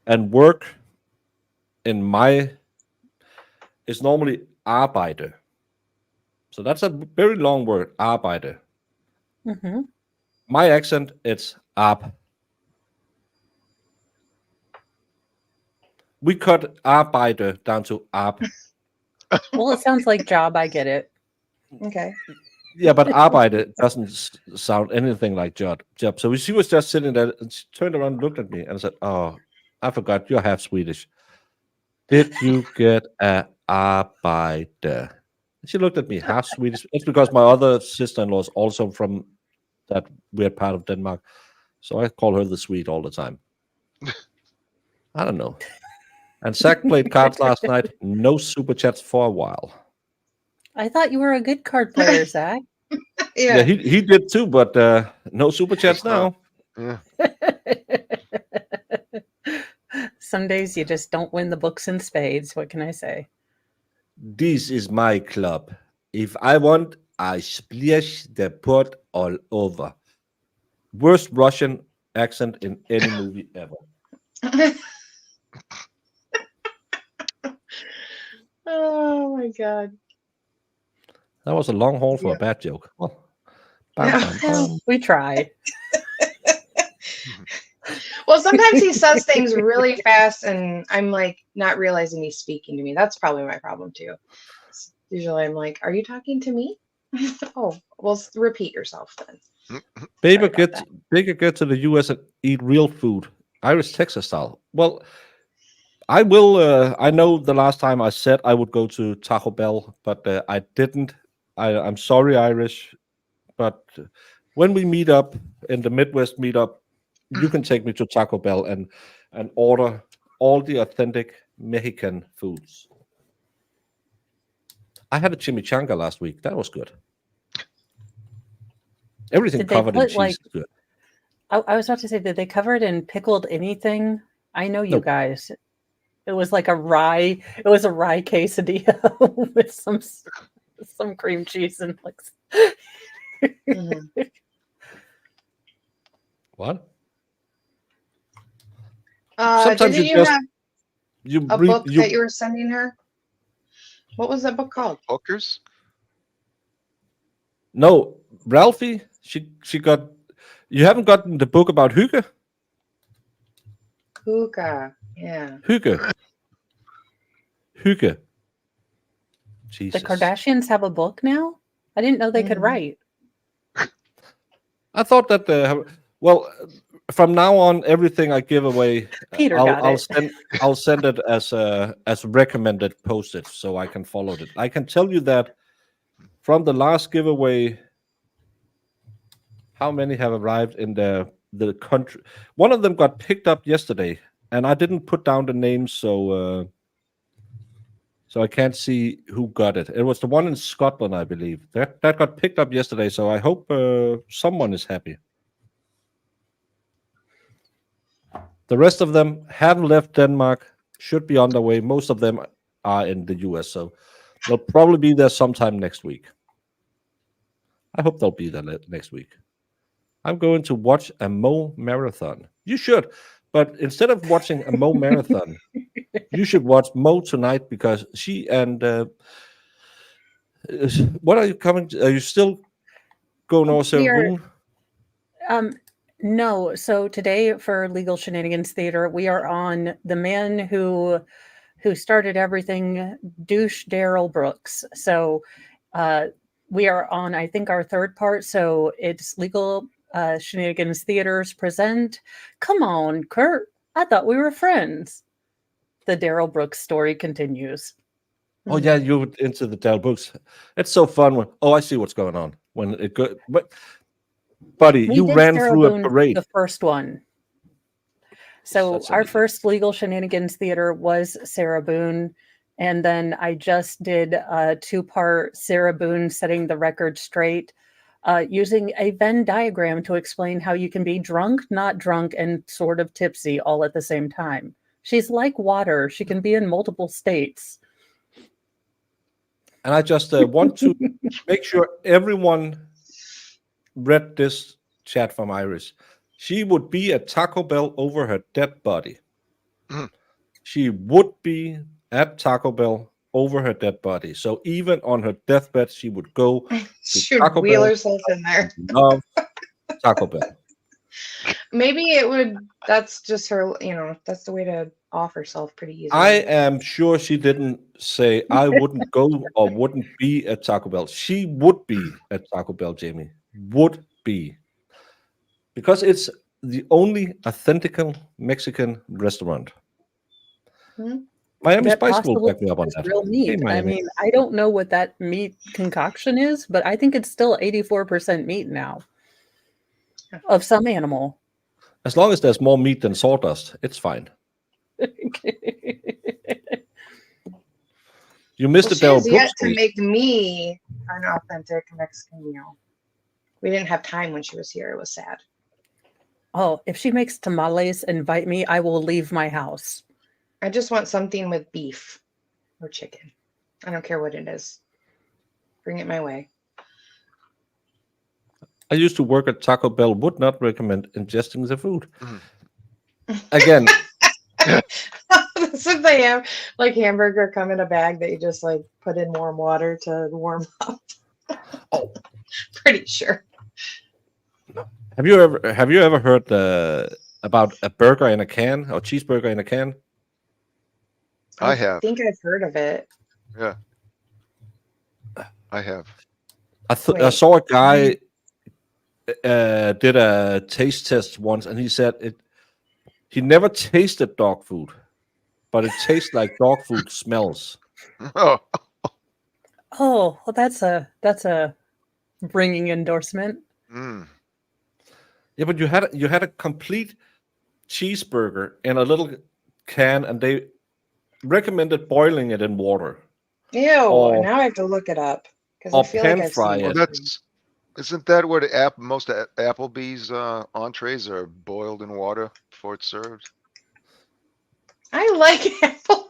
and work in my is normally arbejde, so that's a very long word, arbejde. Hmm. My accent, it's ab. We cut arbejde down to ab. Well, it sounds like job. I get it. Okay. Yeah, but arbejde doesn't sound anything like job. So she was just sitting there and she turned around and looked at me and said, "Oh, I forgot you're half Swedish. Did you get a arbejde?" She looked at me, half Swedish. It's because my other sister-in-law is also from that weird part of Denmark. So I call her the Swede all the time. I don't know. And Zach played cards last night. No super chats for a while. I thought you were a good card player, Zach. Yeah, Yeah. he did too, but no super chats now. Yeah. Some days you just don't win the books in spades. What can I say? This is my club. If I want, I splash the pot all over. Worst Russian accent in any movie ever. Oh my God. That was a long haul for Yeah. a bad joke. Well, Yeah. We try. Well, sometimes he says things really fast and I'm like not realizing he's speaking to me. That's probably my problem too. Usually I'm like, are you talking to me? Oh, well, repeat yourself then. Baker Sorry about get to the US and eat real food, Irish Texas style. Well, I will. I know the last time I said I would go to Taco Bell, but I didn't. I'm sorry, Irish, but when we meet up in the Midwest meetup, you can take me to Taco Bell and order all the authentic Mexican foods. I had a chimichanga last week. That was good. Everything Did they covered in put cheese like? is good. I was about to say, did they cover it in pickled anything? I know you Nope. guys. It was like a rye. It was a rye quesadilla with some cream cheese and like. Mhm. What? Didn't you you just have you a read book that you were sending her? What was that book called? Hookers? No, Ralphie. She got. You haven't gotten the book about hygge. Hookah. Yeah. Hygge. Hygge. The Jesus. Kardashians have a book now? I didn't know they could Mhm. write. I thought that well, from now on, everything I give away, Peter got it. I'll send it as recommended posted, so I can follow it. I can tell you that from the last giveaway, how many have arrived in the country? One of them got picked up yesterday, and I didn't put down the names, so I can't see who got it. It was the one in Scotland, I believe. That got picked up yesterday, so I hope someone is happy. The rest of them haven't left Denmark, should be on their way. Most of them are in the US, so they'll probably be there sometime next week. I hope they'll be there next week. I'm going to watch a Mo marathon. You should, but instead of watching a Mo marathon, you should watch Mo tonight because she and what are you coming? Are you still going over We are- Sarah Boone? No. So today for Legal Shenanigans Theater, we are on the man who started everything, douche Daryl Brooks. So we are on, I think, our third part. So it's Legal Shenanigans Theaters present. Come on, Kurt. I thought we were friends. The Daryl Brooks story continues. Oh yeah, you into the Dell books. It's so fun when I see what's going on when it go. But buddy, We you did ran Sarah through a Boone, parade. the first one. So That's our amazing. first Legal Shenanigans Theater was Sarah Boone. And then I just did a 2-part Sarah Boone setting the record straight, using a Venn diagram to explain how you can be drunk, not drunk, and sort of tipsy all at the same time. She's like water. She can be in multiple states. And I just want to make sure everyone read this chat from Iris. She would be at Taco Bell over her dead body. Mm. She would be at Taco Bell over her dead body. So even on her deathbed, she would go to Should Taco wheel Bell. herself in there. Love Taco Bell. Maybe it would. That's just her. That's the way to off herself pretty easily. I am sure she didn't say I wouldn't go or wouldn't be at Taco Bell. She would be at Taco Bell, Jamie. Would be. Because it's the only authentic Mexican restaurant. Hmm? Miami That Spice will possibly back me up on is that. real meat. Hey, I Miami. mean, I don't know what that meat concoction is, but I think it's still 84% meat now of some animal. As long as there's more meat than sawdust, it's fine. You missed Well, the she Daryl has yet Brooks to quiz. make me an authentic Mexican meal. We didn't have time when she was here. It was sad. Oh, if she makes tamales, invite me. I will leave my house. I just want something with beef or chicken. I don't care what it is. Bring it my way. I used to work at Taco Bell. Would not recommend ingesting the food. Mhm. Again, Since they have like hamburger come in a bag that you just like put in warm water to warm up. Oh. Pretty sure. have you ever heard about a burger in a can or cheeseburger in a can? I have. think I've heard of it. Yeah. I have. I Wait. saw a guy did a taste test once, and he said he never tasted dog food, but it tastes like dog food smells. Oh, Oh, well, that's a ringing endorsement. mm. Yeah, but you had a complete cheeseburger in a little can, and they recommended boiling it in water Ew. Or- Now I have to look it up because or I feel like pan I've fry seen it. Well, it. isn't that what most Applebee's entrees are boiled in water before it's served? I like apple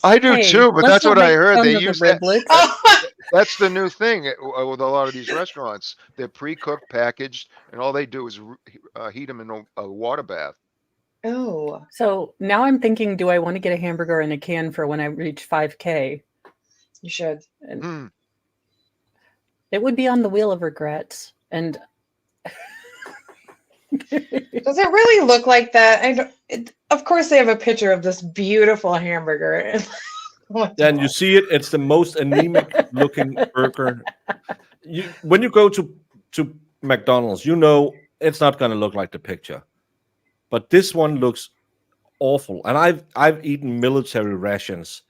I do Hey, too, but let's that's not what I make heard. fun They of the use that. riblets. Oh, That's the new thing with a lot of these restaurants. They're pre-cooked, packaged, and all they do is heat them in a water bath. oh, So now I'm thinking, do I want to get a hamburger in a can for when I reach 5K? you should. And Hmm. it would be on the wheel of regrets. And Does it really look like that? I don't. Of course, they have a picture of this beautiful hamburger. Then you see it. It's the most anemic looking burger. When you go to McDonald's, you know it's not going to look like the picture. But this one looks awful. And I've eaten military rations.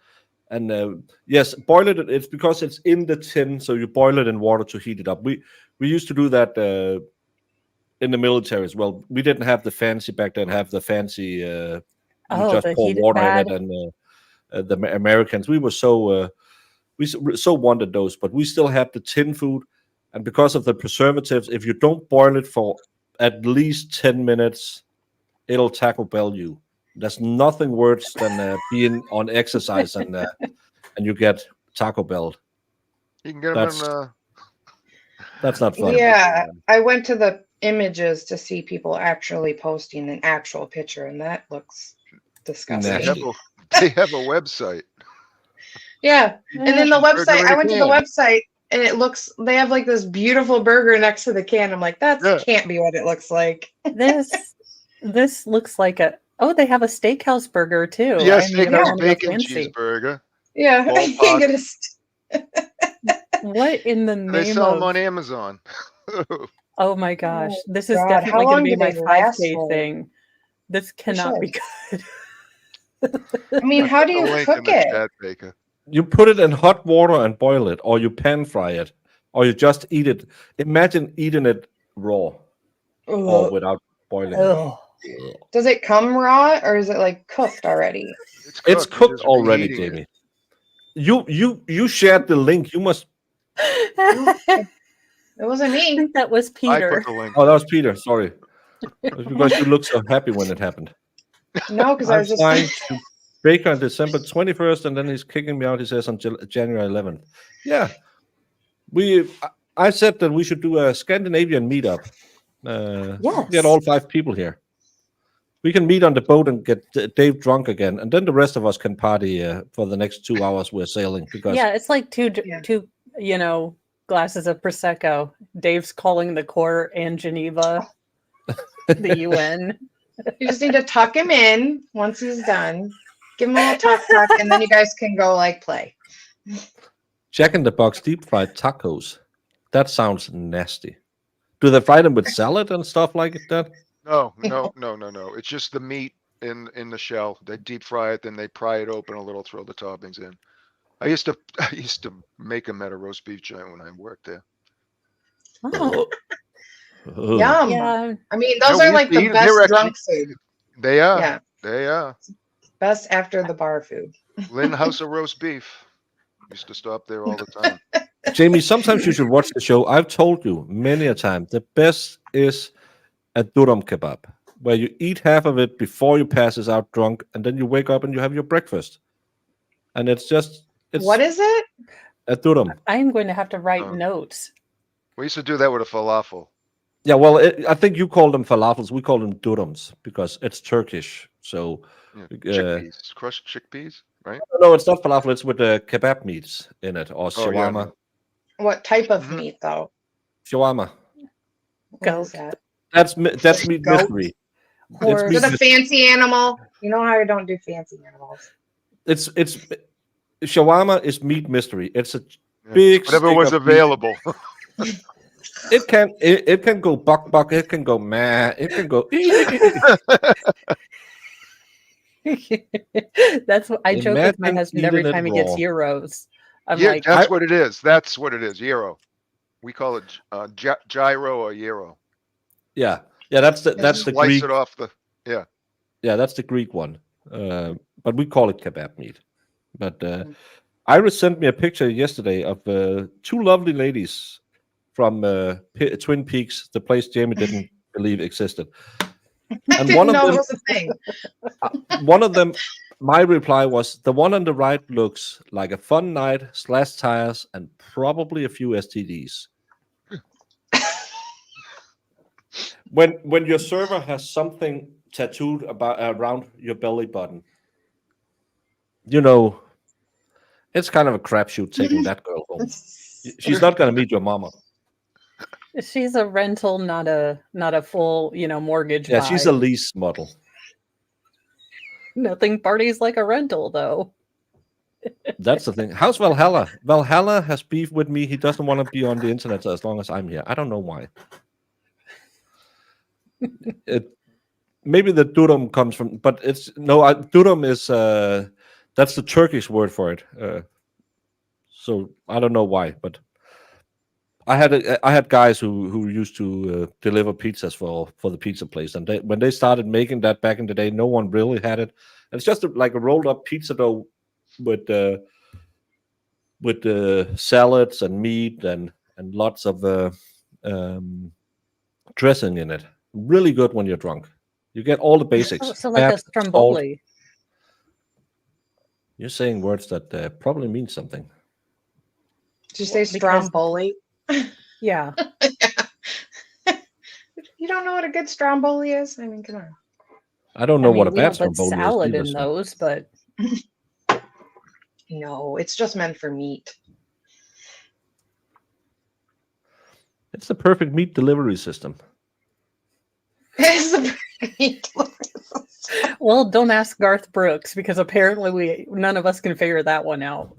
And yes, boil it. It's because it's in the tin, so you boil it in water to heat it up. We used to do that in the military as well. We didn't have the fancy back then. Have the fancy. You just the pour heated water pad. in it, and the Americans. We were so so wanted those, but we still had the tin food, and because of the preservatives, if you don't boil it for at least 10 minutes, it'll Taco Bell you. There's nothing worse than being on exercise and you get Taco Bell. You can get them That's in. That's not fun. Yeah, I went to the images to see people actually posting an actual picture, and that looks disgusting. Nasty. They have a website. Yeah, and then the Burger website, in I a went to the can. website, and it looks, they have like this beautiful burger next to the can. I'm like, that Yeah. can't be what it looks like. This looks like a. Oh, they have a steakhouse burger too. Yes, I mean, steakhouse I wanna go bacon fancy. cheeseburger. Yeah, I Ballpark. can't get a. What in the They name sell them of? on Amazon. Oh my gosh, Oh, this is God, definitely how going long to be do my they last 5K for? thing. This cannot be should. good. I mean, I how put do the you link in cook the it? chat, Baker. You put it in hot water and boil it, or you pan fry it, or you just eat it. Imagine eating it raw or Ugh. without boiling Ugh. it. Does it come raw, or is it like cooked already? It's It's You're cooked just already, reheating it. Jamie. You shared the link. You must. It wasn't I me. think that was I Peter. put the link. Oh, that was Peter. Sorry, it's because you looked so happy when it happened. No, because I I'm was just. flying to Baker on December 21st, and then he's kicking me out. He says on January 11th. Yeah, I said that we should do a Scandinavian meetup. Yes. Get all 5 people here. We can meet on the boat and get Dave drunk again, and then the rest of us can party for the next 2 hours we're sailing. Because Yeah, it's like two, Yeah. glasses of prosecco. Dave's calling the court and Geneva, the UN. You just need to tuck him in once he's done. Give him a little tuck, and then you guys can go like play. Jack in the Box deep fried tacos. That sounds nasty. Do they fry them with salad and stuff like that? No. It's just the meat in the shell. They deep fry it, then they pry it open a little, throw the toppings in. I used to make them at a roast beef joint when I worked there. Oh, Ugh. Yum. yeah. I mean, those No, are we like the eat- best they're drunk food. They are. Yeah, They are. best after the bar food. Lynn House of Roast Beef. Used to stop there all the time. Jamie, sometimes you should watch the show. I've told you many a time, the best is a durum kebab, where you eat half of it before you passes out drunk, and then you wake up and you have your breakfast. And it's What is it? a durum. I'm going to have to write Oh. notes. We used to do that with a falafel. Yeah, well, I think you call them falafels. We call them durums because it's Turkish. So Yeah, Uh, chickpeas, crushed chickpeas, right? no, it's not falafel. It's with the kebab meats in it or Oh, yeah, shawarma. no. What type of Mhm. meat, though? Shawarma. What is that? That's meat Goat? mystery. Horse. meat Is it a fancy animal? You know how I don't do fancy animals. It's shawarma is meat mystery. It's a Yeah. big Whatever stick was of meat. available. It can go buck. It can go meh. It can go. That's what I joke with my Imagine husband every eating it time he gets raw. euros. I'm Yeah, like, that's what it is. That's what it is. Gyro. We call it gyro or gyro. Yeah, that's the Slice Greek. it off the. Yeah, that's the Greek one. But we call it kebab meat. But Iris sent me a picture yesterday of 2 lovely ladies from Twin Peaks, the place Jamie didn't believe existed. I And didn't one of know them- it was a thing. One of them my reply was the one on the right looks like a fun night, slash tires, and probably a few STDs. When your server has something tattooed around your belly button, it's kind of a crapshoot taking that girl home. She's not going to meet your mama. She's a rental, not a full, mortgage Yeah, buy. she's a lease model. Nothing parties like a rental, though. That's the thing. How's Valhalla? Valhalla has beef with me. He doesn't want to be on the internet as long as I'm here. I don't know why. Maybe the durum comes from, but durum is that's the Turkish word for it. So I don't know why, but I had guys who used to deliver pizzas for the pizza place, and when they started making that back in the day, no one really had it. And it's just like a rolled up pizza dough with salads and meat and lots of dressing in it. Really good when you're drunk. You get all the basics. So like a Fat, stromboli. salt. You're saying words that probably mean something. Did you say stromboli? Yeah. You don't know what a good stromboli is? I mean, come on. I don't know what a we bad don't put stromboli is salad either, in so- those, but No, it's just meant for meat. It's the perfect meat delivery system. It's the meat. well, don't ask Garth Brooks because apparently none of us can figure that one out.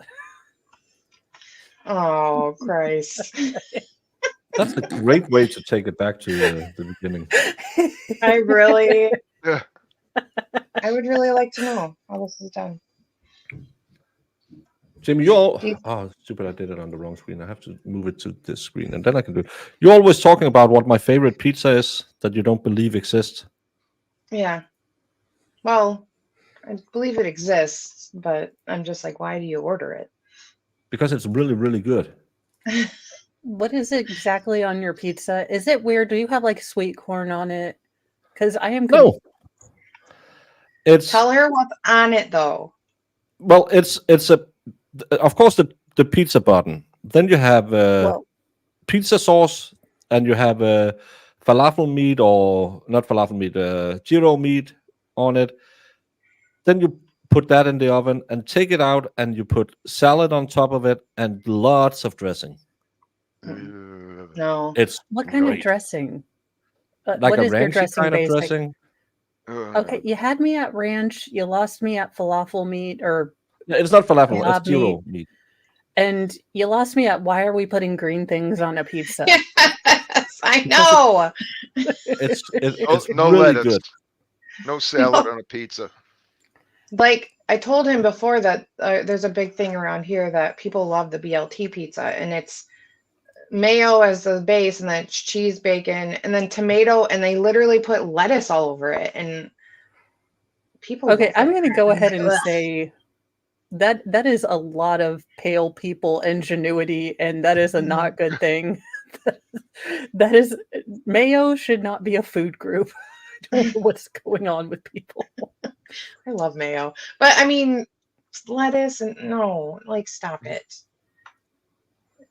Oh, Christ. That's a great way to take it back to the beginning. I really, Yeah. I would really like to know how this is done. Jimmy, stupid! I did it on the wrong screen. I have to move it to this screen, and then I can do it. You're always talking about what my favorite pizza is that you don't believe exists. Yeah. Well, I believe it exists, but I'm just like, why do you order it? Because it's really, really good. What is it exactly on your pizza? Is it weird? Do you have like sweet corn on it? Because I am No, it's Tell her what's on it, though. well, it's of course the pizza button. Then you have well, pizza sauce, and you have falafel meat or not falafel meat, gyro meat on it. Then you put that in the oven and take it out, and you put salad on top of it and lots of dressing. No. It's what kind of great. dressing? Like what a is your ranchy dressing kind of basic? dressing. Okay, you had me at ranch. You lost me at falafel meat or Yeah, it's not falafel. kebab It's gyro meat. and you lost me at why are we putting green things on a pizza? Yes, I know. It's No really lettuce. good. No salad on a pizza. Like I told him before that there's a big thing around here that people love the BLT pizza, and it's mayo as the base, and then it's cheese, bacon, and then tomato, and they literally put lettuce all over it, and people. Okay, love I'm it. going to go ahead and Ugh. say that is a lot of pale people ingenuity, and that is a not good thing. That is mayo should not be a food group. I don't know what's going on with people. I love mayo, but I mean, lettuce and no, like stop it.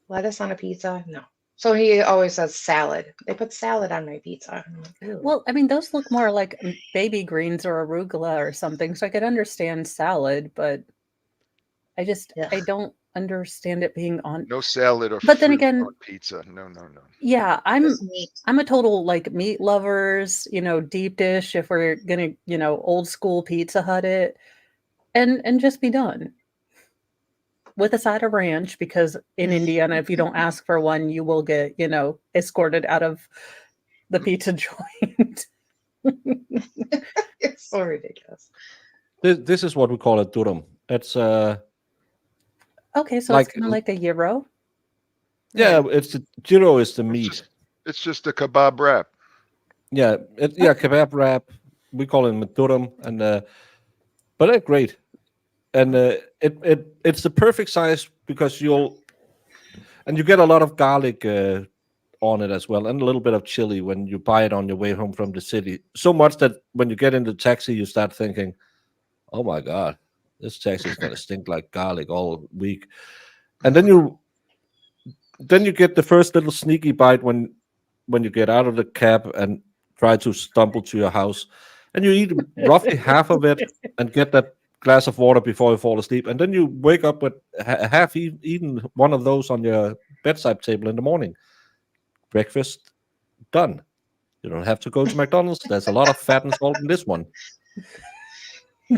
Lettuce on a pizza, no. So he always says salad. They put salad on my pizza. I'm like, ew. Well, I mean, those look more like baby greens or arugula or something, so I could understand salad, but I don't understand it being on. No salad or But then fruit again- on pizza. No. Yeah, I'm Just meat. a total like meat lovers, deep dish if we're gonna, old school Pizza Hut it and just be done. With a side of ranch, because in Indiana, if you don't ask for one, you will get, escorted out of the pizza joint. It's so ridiculous. This is what we call a durum. It's Okay, so Like- it's kind of like a gyro. yeah, it's the gyro is the meat. It's just a kebab wrap. Yeah, kebab wrap. We call it durum, and but they're great, and it's the perfect size because you get a lot of garlic on it as well, and a little bit of chili when you buy it on your way home from the city. So much that when you get in the taxi, you start thinking, "Oh my God, This taxi is gonna stink like garlic all week. And then you get the first little sneaky bite when you get out of the cab and try to stumble to your house, and you eat roughly half of it and get that glass of water before you fall asleep, and then you wake up with half eaten one of those on your bedside table in the morning. Breakfast done. You don't have to go to McDonald's. There's a lot of fat and salt in this one.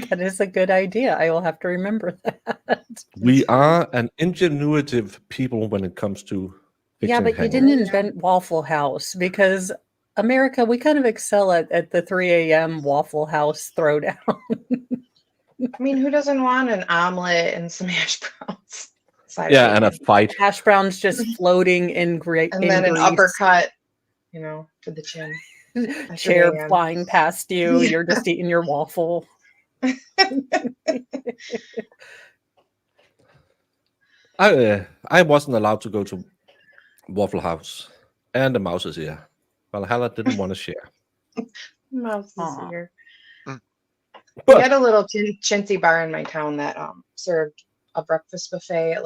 That is a good idea. I will have to remember that. We are an ingenuitive people when it comes to Yeah, fixing but you hangovers. didn't invent Waffle House, because America, we kind of excel at the 3 a.m. Waffle House throwdown. I mean, who doesn't want an omelet and some hash browns? Side of Yeah, and a bacon. fight. Hash browns just floating in And then an grease. uppercut, to the chin. Chair 3 a.m. flying past you. Yeah. You're just eating your waffle. I wasn't allowed to go to Waffle House, and the mouse is here. Valhalla didn't want to share. Mouse is Aw. here. Mm. We But had a little chintzy bar in my town that served a breakfast buffet at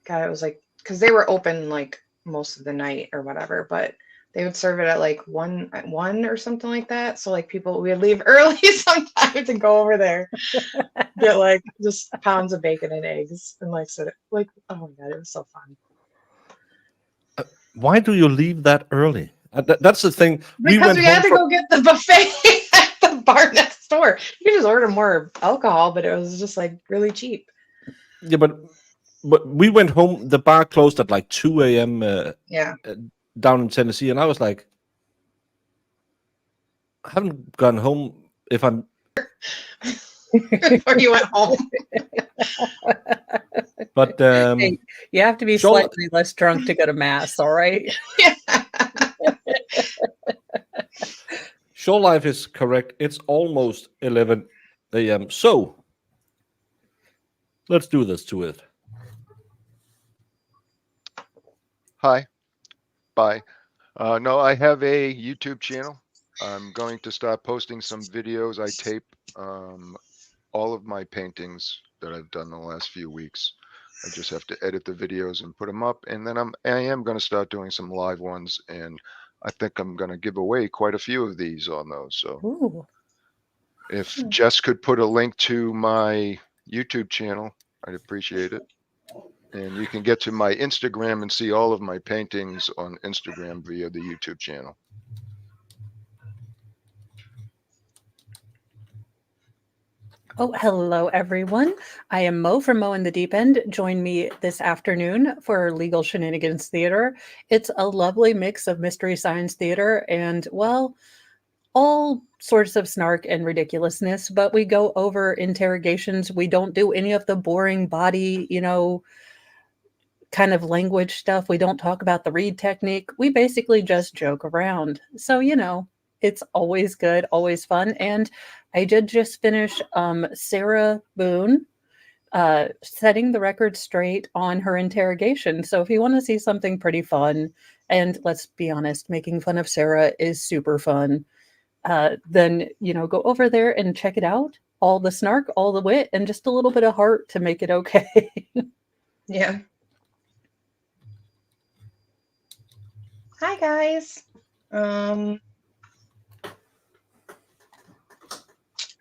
God, it was because they were open most of the night or whatever, but they would serve it at 1 or something like that. So people we'd leave early sometimes and go over there, get just pounds of bacon and eggs and sit oh my God, it was so fun. why do you leave that early? That's the thing. Because we had to from- go get the buffet at the bar next door. You could just order more alcohol, but it was just really cheap. Yeah, but we went home. The bar closed at 2 a.m. Yeah. Down in Tennessee, and I was like, I haven't gone home if I'm. Before you went home. But Hey, you have to be Joel- slightly less drunk to go to mass, all right? Shore Life is correct. It's almost 11 a.m. So let's do this to it. Hi. Bye. No, I have a YouTube channel. I'm going to start posting some videos. I tape all of my paintings that I've done the last few weeks. I just have to edit the videos and put them up, and then I am going to start doing some live ones, and I think I'm going to give away quite a few of these on those. So Ooh. if Jess could put a link to my YouTube channel, I'd appreciate it. And you can get to my Instagram and see all of my paintings on Instagram via the YouTube channel. Oh, hello, everyone. I am Mo from Mo in the Deep End. Join me this afternoon for Legal Shenanigans Theater. It's a lovely mix of mystery science theater and, well, all sorts of snark and ridiculousness, but we go over interrogations. We don't do any of the boring body, kind of language stuff. We don't talk about the read technique. We basically just joke around. So, it's always good, always fun. And I did just finish Sarah Boone setting the record straight on her interrogation. So if you want to see something pretty fun, and let's be honest, making fun of Sarah is super fun, then, go over there and check it out. All the snark, all the wit, and just a little bit of heart to make it okay. Yeah. Hi, guys.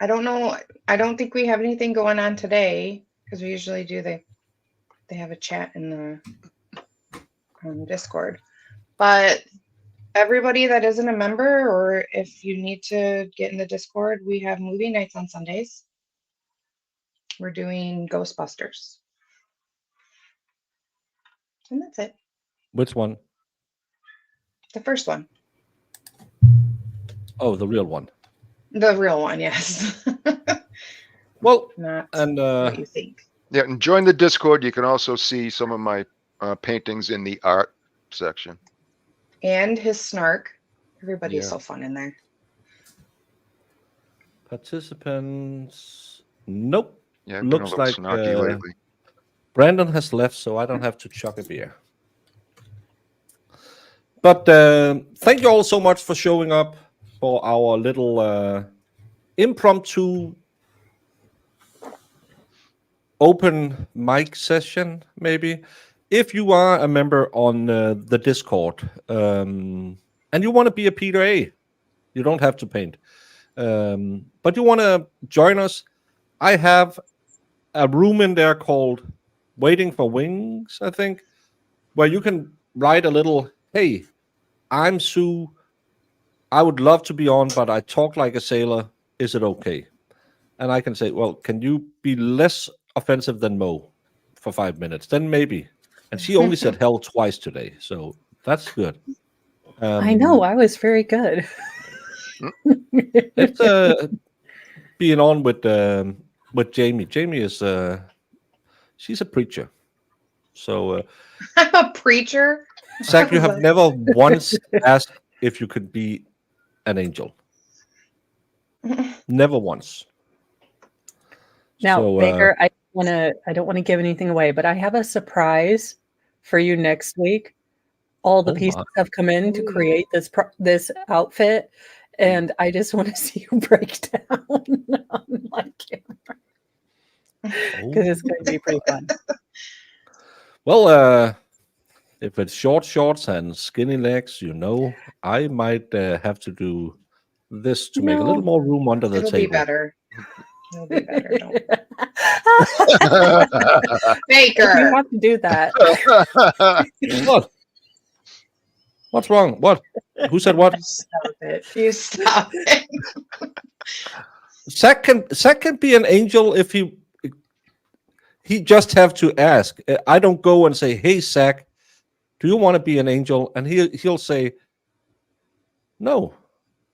I don't know. I don't think we have anything going on today because we usually do. They have a chat in the Discord, but everybody that isn't a member, or if you need to get in the Discord, we have movie nights on Sundays. We're doing Ghostbusters, and that's it. Which one? The first one. Oh, the real one. The real one, yes. Well, Not and what you think. Yeah, and join the Discord. You can also see some of my paintings in the art section. And his snark. Everybody is Yeah. so fun in there. participants. Nope. Yeah, I've been Looks a little like snarky lately. Brandon has left, so I don't have to chuck a beer. But thank you all so much for showing up for our little impromptu open mic session, maybe. If you are a member on the Discord and you want to be a Peter A, you don't have to paint. But you want to join us, I have a room in there called Waiting for Wings, I think, where you can write a little, hey, I'm Sue. I would love to be on, but I talk like a sailor. Is it okay? And I can say, well, can you be less offensive than Mo for 5 minutes? Then maybe. And she only said hell twice today, so that's good. I know, I was very good. It's being on with Jamie. Jamie is she's a preacher. So I'm a preacher. Zach, you have never once asked if you could be an angel. Never once. Now, So, Baker, I don't want to give anything away, but I have a surprise for you next week. All the Oh pieces my. have come in to create this outfit, and I just want to see you break down on my camera because it's going to be pretty fun. Well, if it's short shorts and skinny legs, I might have to do this to make a little No. more room under the It'll table. be better. It'll be better. Don't. Baker. You have to do that. What? What's wrong? What? Who said what? You stop it. You stop it. Zach can be an angel if he just have to ask. I don't go and say, "Hey, Zach, do you want to be an angel?" And he'll say, "No,"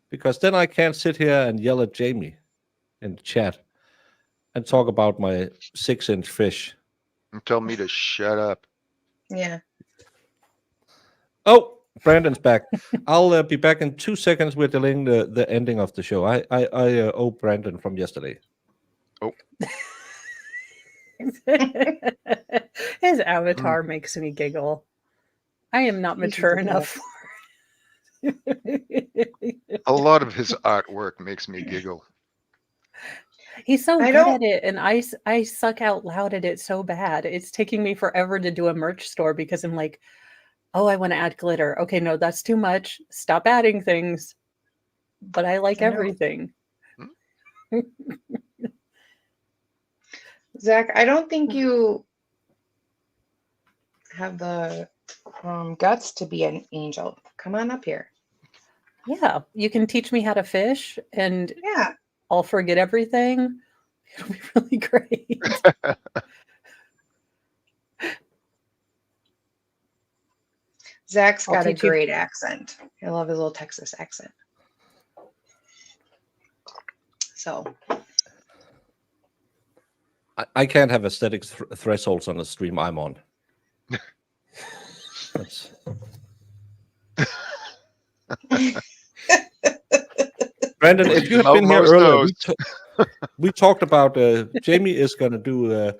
because then I can't sit here and yell at Jamie in the chat and talk about my 6-inch fish. And tell me to shut up. Yeah. Oh, Brandon's back. I'll be back in 2 seconds. We're delaying the ending of the show. I owe Brandon from yesterday. Oh. His avatar makes me giggle. I am not mature enough. A lot of his artwork makes me giggle. He's so I good don't- at it, and I suck out loud at it so bad. It's taking me forever to do a merch store because I'm like, oh, I want to add glitter. Okay, no, that's too much. Stop adding things. But I like I know. everything. Zach, I don't think you have the guts to be an angel. Come on up here. Yeah, you can teach me how to fish, and Yeah. I'll forget everything. It'll be really great. Zach's I'll got a teach you- great accent. I love his little Texas accent. So I can't have aesthetic thresholds on the stream I'm on. That's... Brandon, if you had been here Most earlier, knows. we talked about Jamie is going to do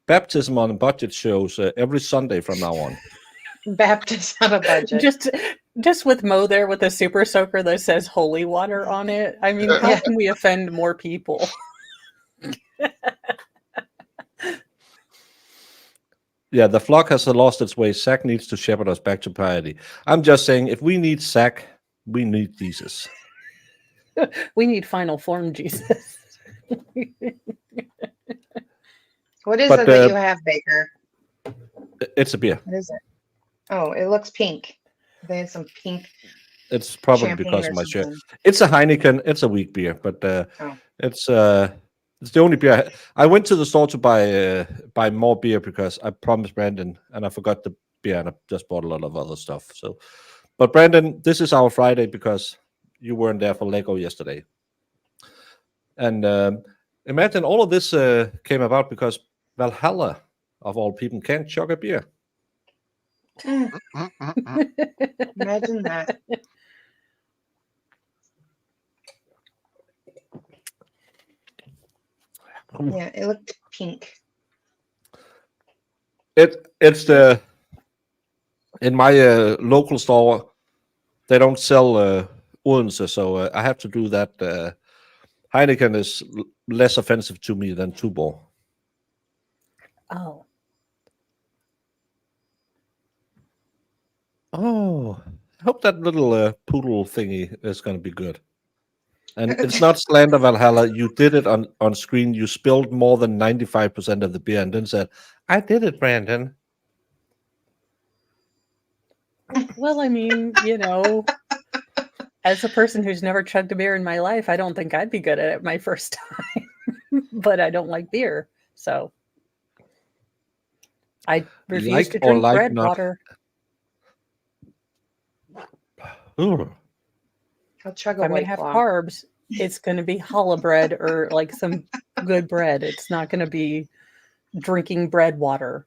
baptism on budget shows every Sunday from now on. Baptist on a budget. Just with Mo there with a super soaker that says holy water on it. I mean, how Yeah. can we offend more people? Yeah, the flock has lost its way. Zach needs to shepherd us back to piety. I'm just saying, if we need Zach, we need Jesus. We need final form Jesus. What is But, it that you have, Baker? It's a beer. What is it? Oh, it looks pink. They had some pink It's probably champagne because or of my shirt. something. It's a Heineken. It's a weak beer, but Oh. it's the only beer. I went to the store to buy more beer because I promised Brandon, and I forgot the beer, and I just bought a lot of other stuff. So, but Brandon, this is our Friday because you weren't there for Lego yesterday, and imagine all of this came about because Valhalla, of all people, can't chug a beer. Imagine that. Yeah, it looked pink. It's the in my local store they don't sell Odense, so I have to do that. Heineken is less offensive to me than Tuborg. Oh, Oh, I hope that little poodle thingy is going to be good. And it's not slander, Valhalla. You did it on screen. You spilled more than 95% of the beer and then said, I did it, Brandon. well, I mean, as a person who's never chugged a beer in my life, I don't think I'd be good at it my first time. But I don't like beer, so I refuse Like to or drink like bread not. water. Ooh. I'll chug If a I'm gonna white have claw. carbs, it's gonna be challah bread or like some good bread. It's not gonna be drinking bread water.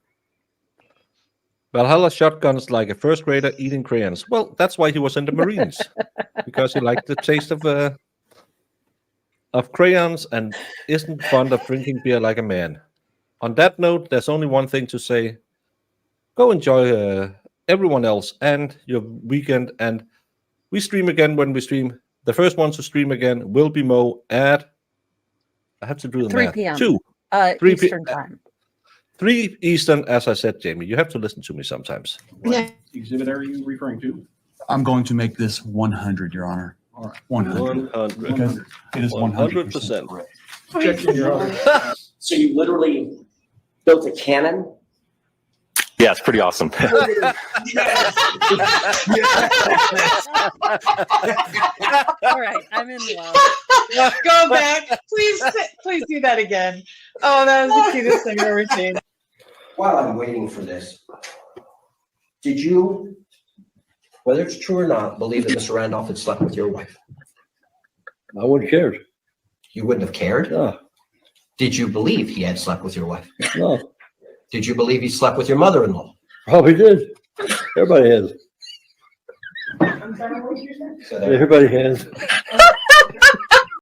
Valhalla shotguns like a first grader eating crayons. Well, that's why he was in the Marines, because he liked the taste of crayons and isn't fond of drinking beer like a man. On that note, there's only one thing to say. Go enjoy everyone else and your weekend, and we stream again when we stream. The first one to stream again will be Mo at, I have to do the 3 math, p.m. 2. 3 p- Eastern time. 3 Eastern, as I said, Jamie. You have to listen to me sometimes. Yeah. Exhibit are you referring to? I'm going to make this 100, Your Honor. All right. 100. 100. Because it is 100% 100%. correct. Objection, Your Honor. So you literally built a cannon? Yeah, it's pretty awesome. Go All right, I'm in love. back. Please do that again. Oh, that was the cutest thing I've ever seen. While I'm waiting for this, did you, whether it's true or not, believe that Mr. Randolph had slept with your wife? I wouldn't care. You wouldn't have cared? No, Did you believe he had slept with your wife? no, Did you believe he slept with your mother-in-law? probably did. Everybody has. So there- Everybody has.